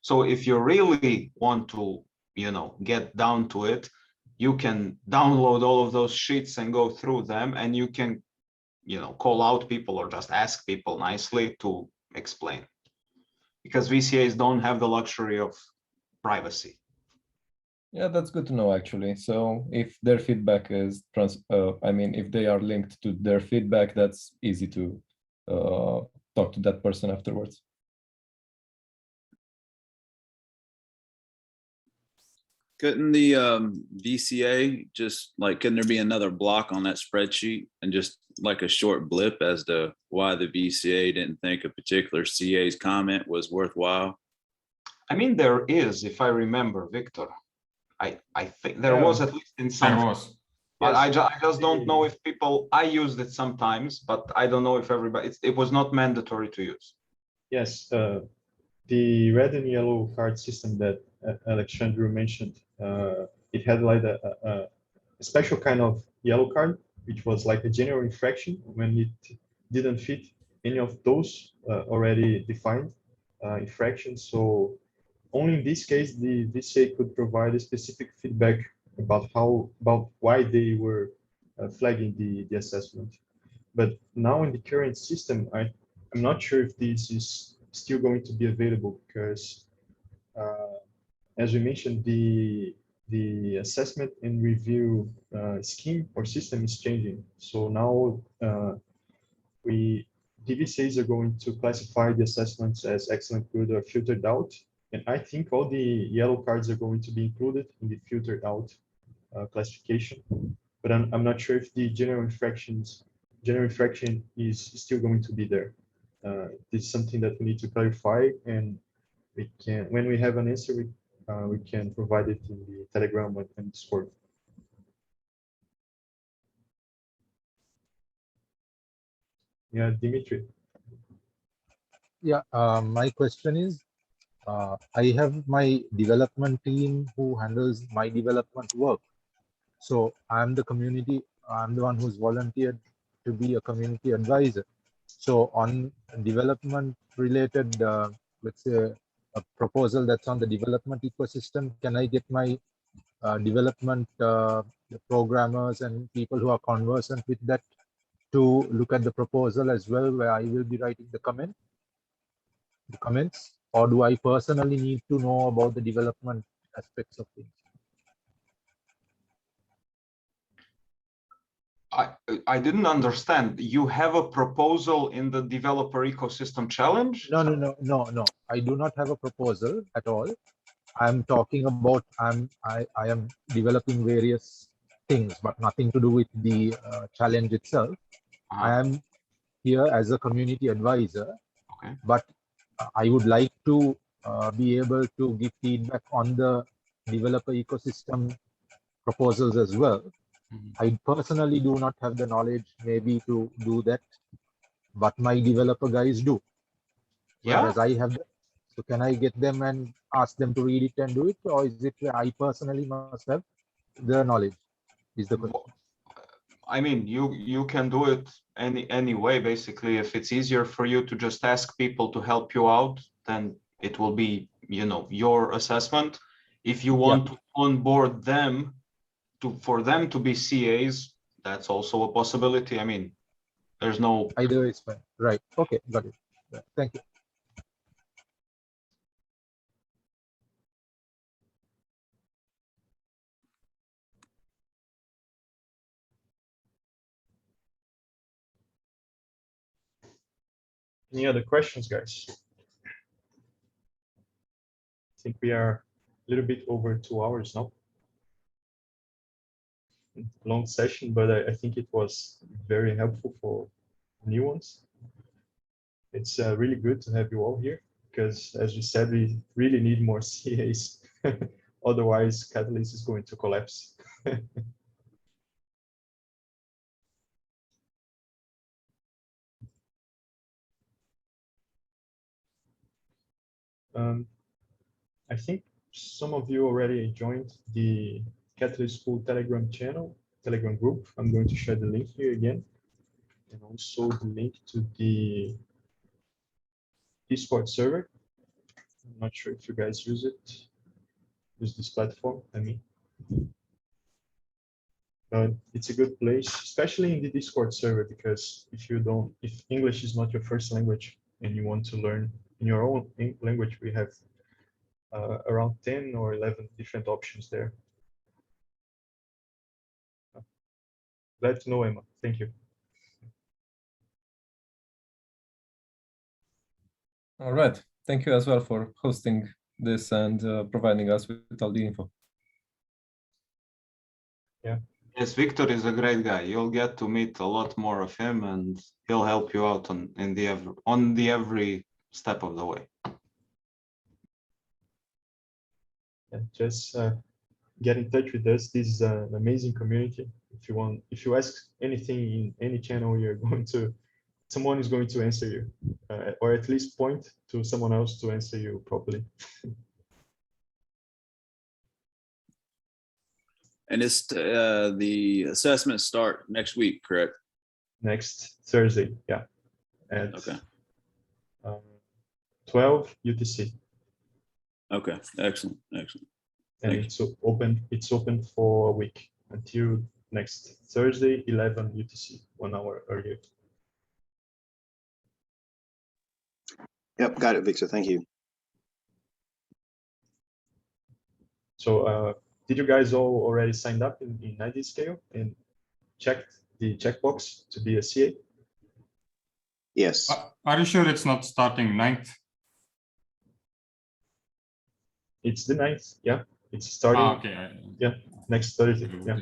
So if you really want to, you know, get down to it, you can download all of those sheets and go through them, and you can, you know, call out people or just ask people nicely to explain, because VCAs don't have the luxury of privacy. Yeah, that's good to know, actually. So if their feedback is, I mean, if they are linked to their feedback, that's easy to talk to that person afterwards. Couldn't the VCA just like, couldn't there be another block on that spreadsheet and just like a short blip as to why the VCA didn't think a particular CA's comment was worthwhile? I mean, there is, if I remember, Victor. I think there was, at least in some. There was. But I just don't know if people, I used it sometimes, but I don't know if everybody, it was not mandatory to use. Yes, the red and yellow card system that Alexandru mentioned, it had like a special kind of yellow card, which was like a general infraction when it didn't fit any of those already defined infractions. So only in this case, the VCA could provide a specific feedback about why they were flagging the assessment. But now in the current system, I'm not sure if this is still going to be available, because as we mentioned, the the assessment and review scheme or system is changing. So now DVCAs are going to classify the assessments as excellent, good, or filtered out. And I think all the yellow cards are going to be included in the filtered out classification. But I'm not sure if the general infraction is still going to be there. This is something that we need to clarify, and we can, when we have an answer, we can provide it in the Telegram and Discord. Yeah, Dimitri. Yeah, my question is, I have my development team who handles my development work. So I'm the one who's volunteered to be a community advisor. So on development related, let's say a proposal that's on the development ecosystem, can I get my development programmers and people who are conversant with that to look at the proposal as well, where I will be writing the comments? Or do I personally need to know about the development aspects of things? I didn't understand. You have a proposal in the developer ecosystem challenge? No. I do not have a proposal at all. I'm talking about I am developing various things, but nothing to do with the challenge itself. I am here as a community advisor, but I would like to be able to give feedback on the developer ecosystem proposals as well. I personally do not have the knowledge maybe to do that, but my developer guys do. Whereas I have, so can I get them and ask them to read it and do it, or is it I personally must have the knowledge? Is the question. I mean, you can do it any way, basically. If it's easier for you to just ask people to help you out, then it will be, you know, your assessment. If you want to onboard them for them to be CAs, that's also a possibility. I mean, there's no either way is fine. Right. Okay, got it. Right. Thank you. Any other questions, guys? I think we are a little bit over 2 hours now. Long session, but I think it was very helpful for new ones. It's really good to have you all here because, as you said, we really need more CAs. Otherwise, Catalyst is going to collapse. I think some of you already joined the Catalyst School Telegram group. I'm going to share the link here again, and also the link to the Discord server. I'm not sure if you guys use this platform. I mean, it's a good place, especially in the Discord server, because if English is not your first language and you want to learn in your own language, we have around 10 or 11 different options there. Glad to know, Emma. Thank you. All right. Thank you as well for hosting this and providing us with all the info. Yeah. Yes, Victor is a great guy. You'll get to meet a lot more of him, and he'll help you out on every step of the way. Yeah, just get in touch with us. This is an amazing community. If you ask anything in any channel, someone is going to answer you, or at least point to someone else to answer you properly. And it's the assessments start next week, correct? Next Thursday, yeah, at 12 UTC. Okay, excellent. And it's open for a week until next Thursday, 11 UTC, 1 hour earlier. Yep, got it, Victor. Thank you. So did you guys all already signed up in ID scale and checked the checkbox to be a CA? Yes. Are you sure it's not starting 9th? It's the 9th. Yeah, it's starting. Okay. Yeah, next Thursday. Yeah.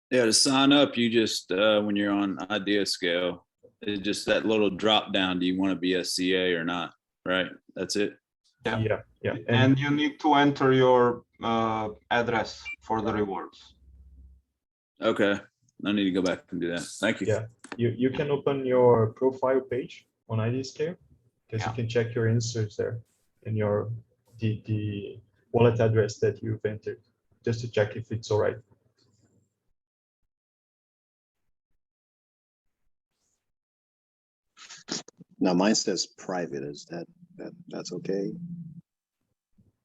Yeah, to sign up, you just when you're on idea scale, it's just that little drop down. Do you want to be a CA or not? Right. That's it. Yeah. And you need to enter your address for the rewards. Okay. I need to go back and do that. Thank you. Yeah, you can open your profile page on ID scale because you can check your answers there and your the wallet address that you've entered just to check if it's all right. Now mine says private. Is that's okay?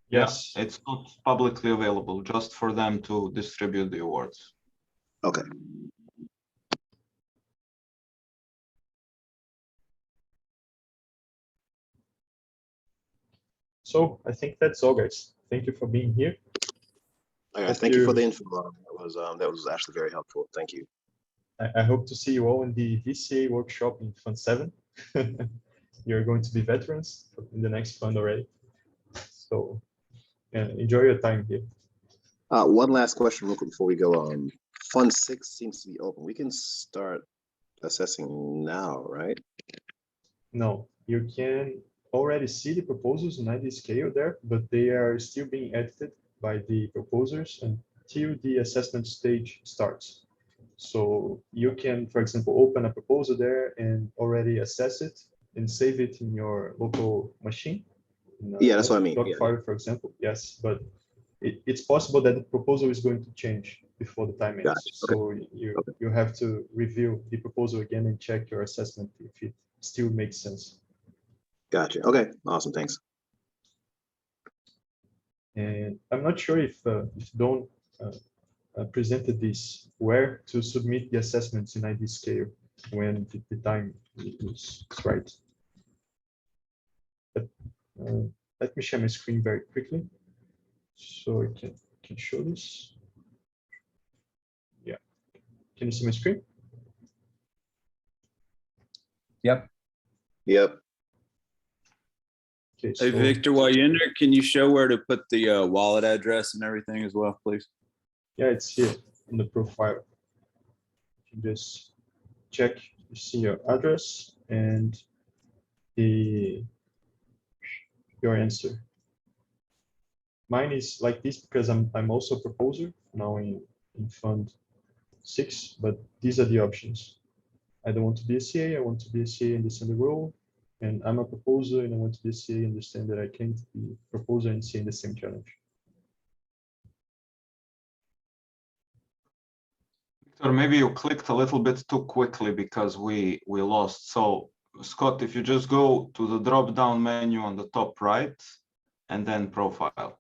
Yes. Yeah, it's not publicly available, just for them to distribute the awards. Okay. So I think that's all, guys. Thank you for being here. Thank you for the info. That was actually very helpful. Thank you. I hope to see you all in the VCA workshop in Fund 7. You're going to be veterans in the next fund already. So enjoy your time here. One last question real quick before we go. Fund 6 seems to be open. We can start assessing now, right? No, you can already see the proposals in ID scale there, but they are still being edited by the proposers until the assessment stage starts. So you can, for example, open a proposal there and already assess it and save it in your local machine. Yeah, that's what I mean. Doc file, for example. Yes, but it's possible that the proposal is going to change before the time ends. Gotcha. So you have to review the proposal again and check your assessment if it still makes sense. Gotcha. Okay. Awesome. Thanks. And I'm not sure if Don presented this, where to submit the assessments in ID scale when the time is right. But let me share my screen very quickly so I can show this. Yeah. Can you see my screen? Yep. Yep. Okay, Hey, so, Victor, while you're in there, can you show where to put the wallet address and everything as well, please? yeah, it's here in the profile. You can just check, you see your address and your answer. Mine is like this because I'm also a proposer now in Fund 6, but these are the options. I don't want to be a CA, I want to be a CA, understand the role, and I'm a proposer and I want to be a CA, understand that I can't be a proposer and CA in the same challenge. Victor, maybe you clicked a little bit too quickly because we lost. So Scott, if you just go to the drop-down menu on the top right and then profile.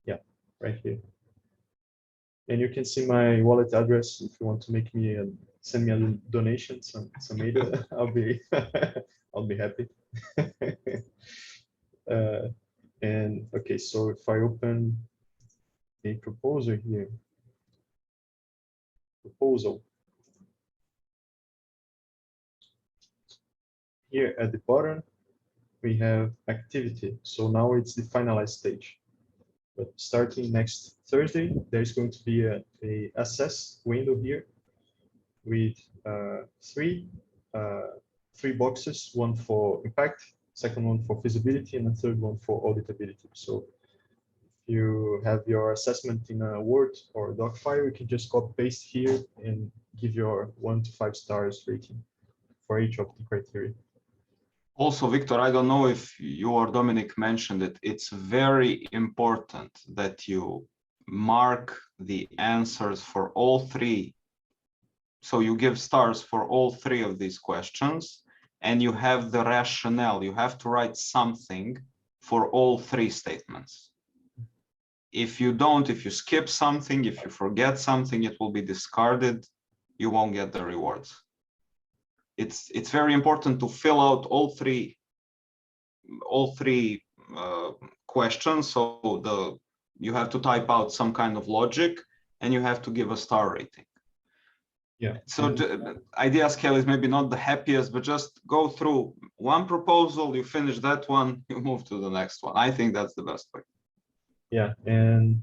Yeah, right here. And you can see my wallet address if you want to make me send me a donation, some ADA. I'll be happy. And okay, so if I open a proposal here, here at the bottom, we have activity. So now it's the finalized stage. But starting next Thursday, there's going to be a assess window here with three boxes, one for impact, second one for feasibility, and a third one for auditability. So if you have your assessment in a Word or a doc file, you can just copy paste here and give your 1 to 5 stars rating for each of the criteria. Also, Victor, I don't know if you or Dominik mentioned it. It's very important that you mark the answers for all 3. So you give stars for all 3 of these questions, and you have the rationale. You have to write something for all 3 statements. If you don't, if you skip something, if you forget something, it will be discarded. You won't get the rewards. It's very important to fill out all three questions. So You have to type out some kind of logic and you have to give a star rating. Yeah. So the idea scale is maybe not the happiest, but just go through one proposal, you finish that one, you move to the next one. I think that's the best way. Yeah, and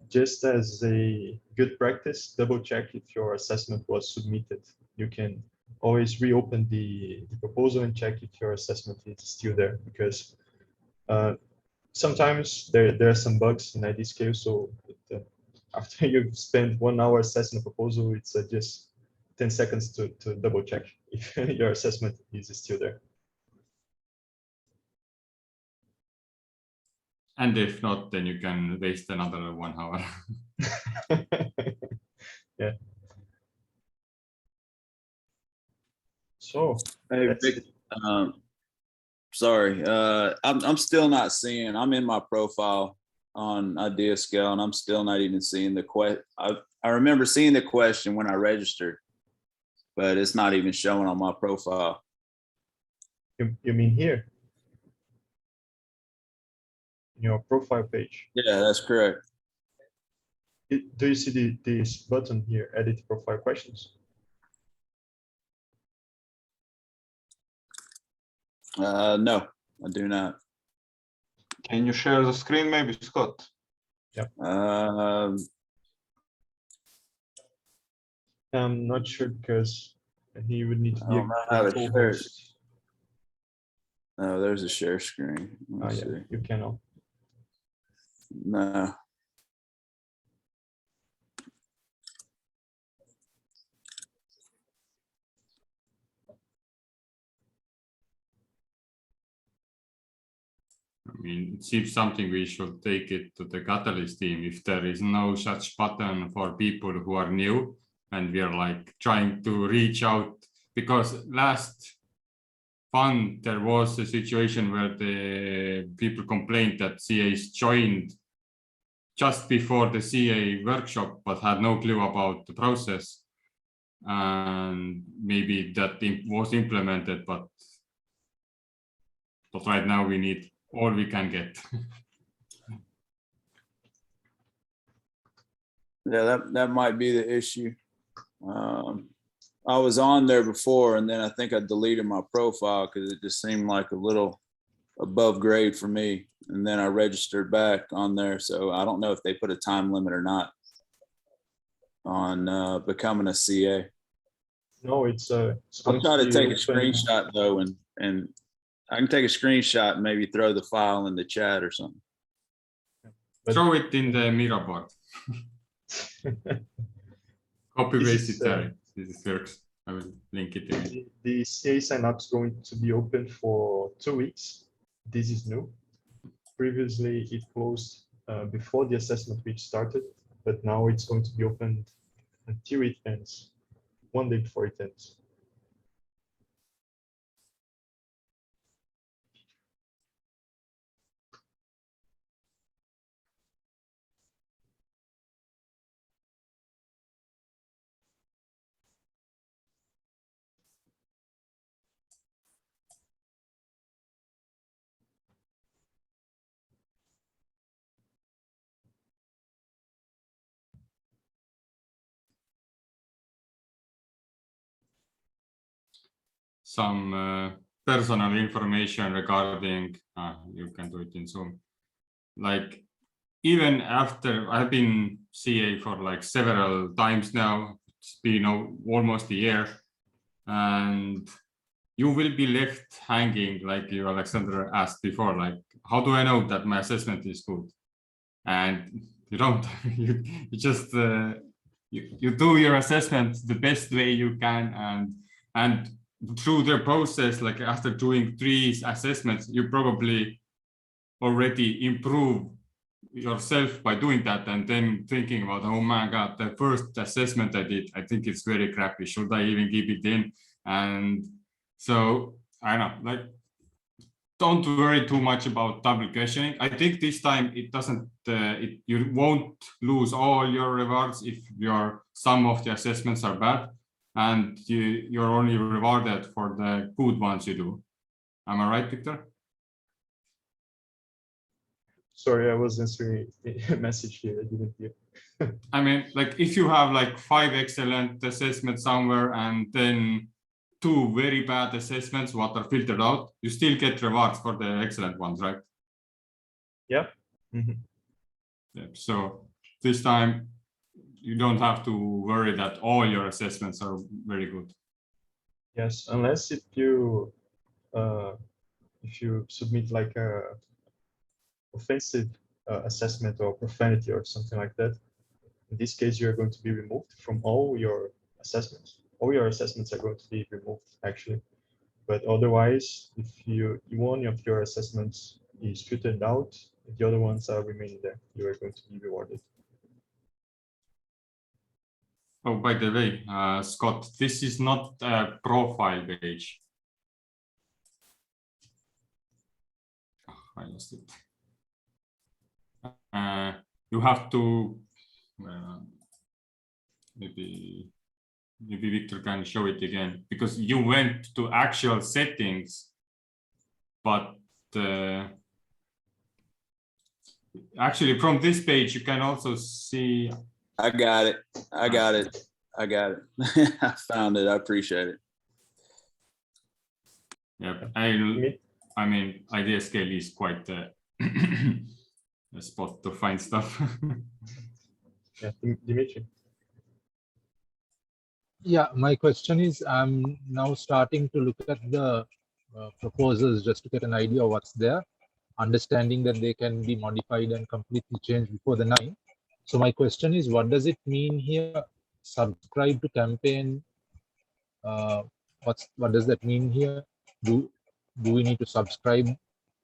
just as a good practice, double check if your assessment was submitted. You can always reopen the proposal and check if your assessment is still there, because sometimes there are some bugs in ID scale. So after you've spent 1 hour assessing a proposal, it's just 10 seconds to double check if your assessment is still there. And if not, then you can waste another 1 hour. Yeah. So Hey, Vic, sorry, I'm still not seeing. I'm in my profile on Idea Scale, and I'm still not even seeing the question. I remember seeing the question when I registered, but it's not even showing on my profile. You mean here? In your profile page? Yeah, that's correct. Do you see this button here, edit profile questions? No, I do not. Can you share the screen maybe, Scott? Yeah. I'm not sure because he would need to be a co-host. Oh, there's a share screen. Oh, yeah, you cannot. No. I mean, it seems something we should take it to the Catalyst team if there is no such button for people who are new and we are like trying to reach out, because last fund there was a situation where the people complained that CAs joined just before the CA workshop but had no clue about the process, and maybe that was implemented, but right now we need all we can get. Yeah, that might be the issue. I was on there before, and then I think I deleted my profile because it just seemed like a little above grade for me. And then I registered back on there. So I don't know if they put a time limit or not on becoming a CA. No, it's I'll try to take a screenshot though, and I can take a screenshot and maybe throw the file in the chat or something. Throw it in the Miro board. Copy paste it there. This works. I will link it in. The CA sign-up is going to be open for 2 weeks. This is new. Previously, it closed before the assessment week started, but now it's going to be opened until it ends, 1 day before it ends. Some personal information regarding, you can do it in Zoom. Like, even after I've been CA for like several times now, it's been almost a year, and you will be left hanging, like you, Alexander, asked before, like, how do I know that my assessment is good? And you don't, you just, you do your assessment the best way you can, and through the process, like after doing 3 assessments, you probably already improve yourself by doing that, and then thinking about, oh my god, the first assessment I did, I think it's very crappy, should I even keep it in? And so I know, like, don't worry too much about double questioning. I think this time it doesn't, you won't lose all your rewards if some of the assessments are bad, and you're only rewarded for the good ones you do. Am I right, Victor? Sorry, I was answering a message here. I didn't hear. I mean, like if you have like 5 excellent assessments somewhere and then 2 very bad assessments what are filtered out, you still get rewards for the excellent ones, right? Yeah. Mm-hmm. Yeah. So this time you don't have to worry that all your assessments are very good. Yes, unless if you submit like a offensive assessment or profanity or something like that. In this case, you're going to be removed from all your assessments. All your assessments are going to be removed, actually. But otherwise, if one of your assessments is filtered out, the other ones are remaining there. You are going to be rewarded. Oh, by the way, Scott, this is not a profile page. Oh, I lost it. You have to maybe Victor can show it again, because you went to actual settings, but actually from this page you can also see. I got it. I got it. I found it. I appreciate it. Yeah, I mean, idea scale is quite a spot to find stuff. Yeah, Dimitri. Yeah, my question is, I'm now starting to look at the proposals just to get an idea of what's there, understanding that they can be modified and completely changed before the 9. So my question is, what does it mean here? Subscribe to campaign. What does that mean here? Do we need to subscribe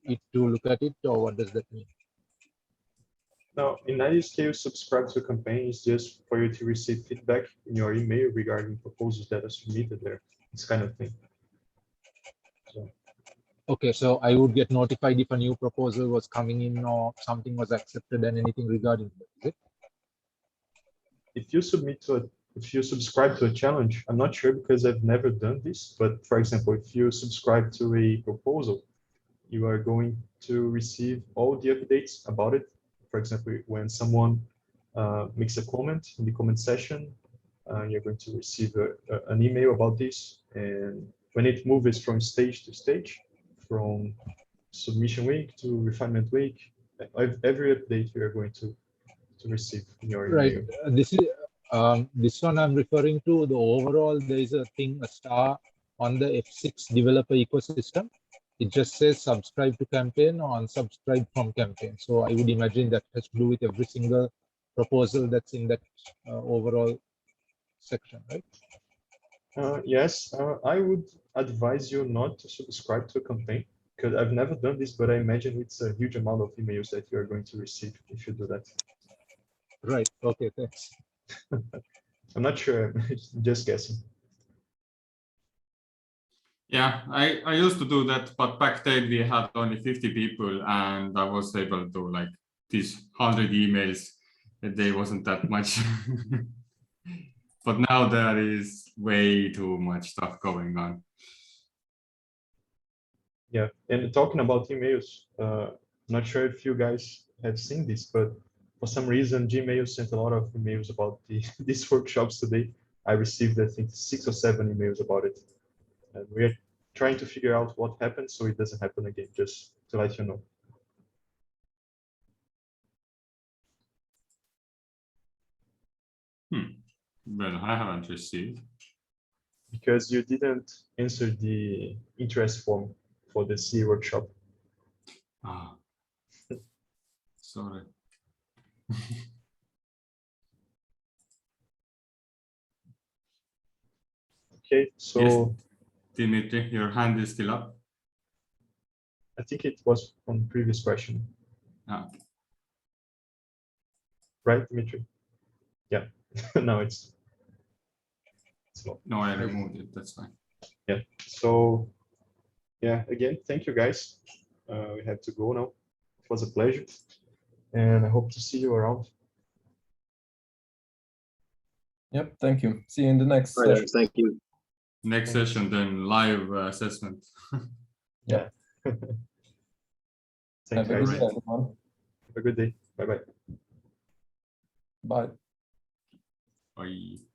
it to look at it, or what does that mean? Now, in that scale, subscribe to a campaign is just for you to receive feedback in your email regarding proposals that are submitted there. This kind of thing. So. Okay, so I would get notified if a new proposal was coming in or something was accepted and anything regarding that, is it? If you subscribe to a challenge, I'm not sure because I've never done this, but for example, if you subscribe to a proposal, you are going to receive all the updates about it. For example, when someone makes a comment in the comment section, you're going to receive an email about this. And when it moves from stage to stage, from submission week to refinement week, every update you are going to receive in your email. Right. This one I'm referring to the overall. There is a star on the F6 developer ecosystem. It just says subscribe to campaign or unsubscribe from campaign. So I would imagine that has to do with every single proposal that's in that overall section, right? Yes, I would advise you not to subscribe to a campaign because I've never done this, but I imagine it's a huge amount of emails that you are going to receive if you do that. Right. Okay, thanks. I'm not sure. I'm just guessing. Yeah, I used to do that, but back then we had only 50 people and I was able to like these 100 emails a day wasn't that much. But now there is way too much stuff going on. Yeah, and talking about emails, not sure if you guys have seen this, but for some reason, Gmail sent a lot of emails about these workshops today. I received, I think, 6 or 7 emails about it. And we're trying to figure out what happened so it doesn't happen again, just to let you know. Well, I haven't received. Because you didn't answer the interest form for the CA workshop. Ah, sorry. Okay, so yes, Dimitri, your hand is still up. I think it was on the previous question. Ah. Right, Dimitri? Yeah, no, it's not. No, I removed it, that's fine. Yeah, so yeah, again, thank you guys. We have to go now. It was a pleasure. And I hope to see you around. Yep, thank you. See you in the next session. Thank you. Next session, then live assessment. Yeah. Thank Have you a guys. good day, everyone. Have a good day. Bye-bye. Bye. Bye.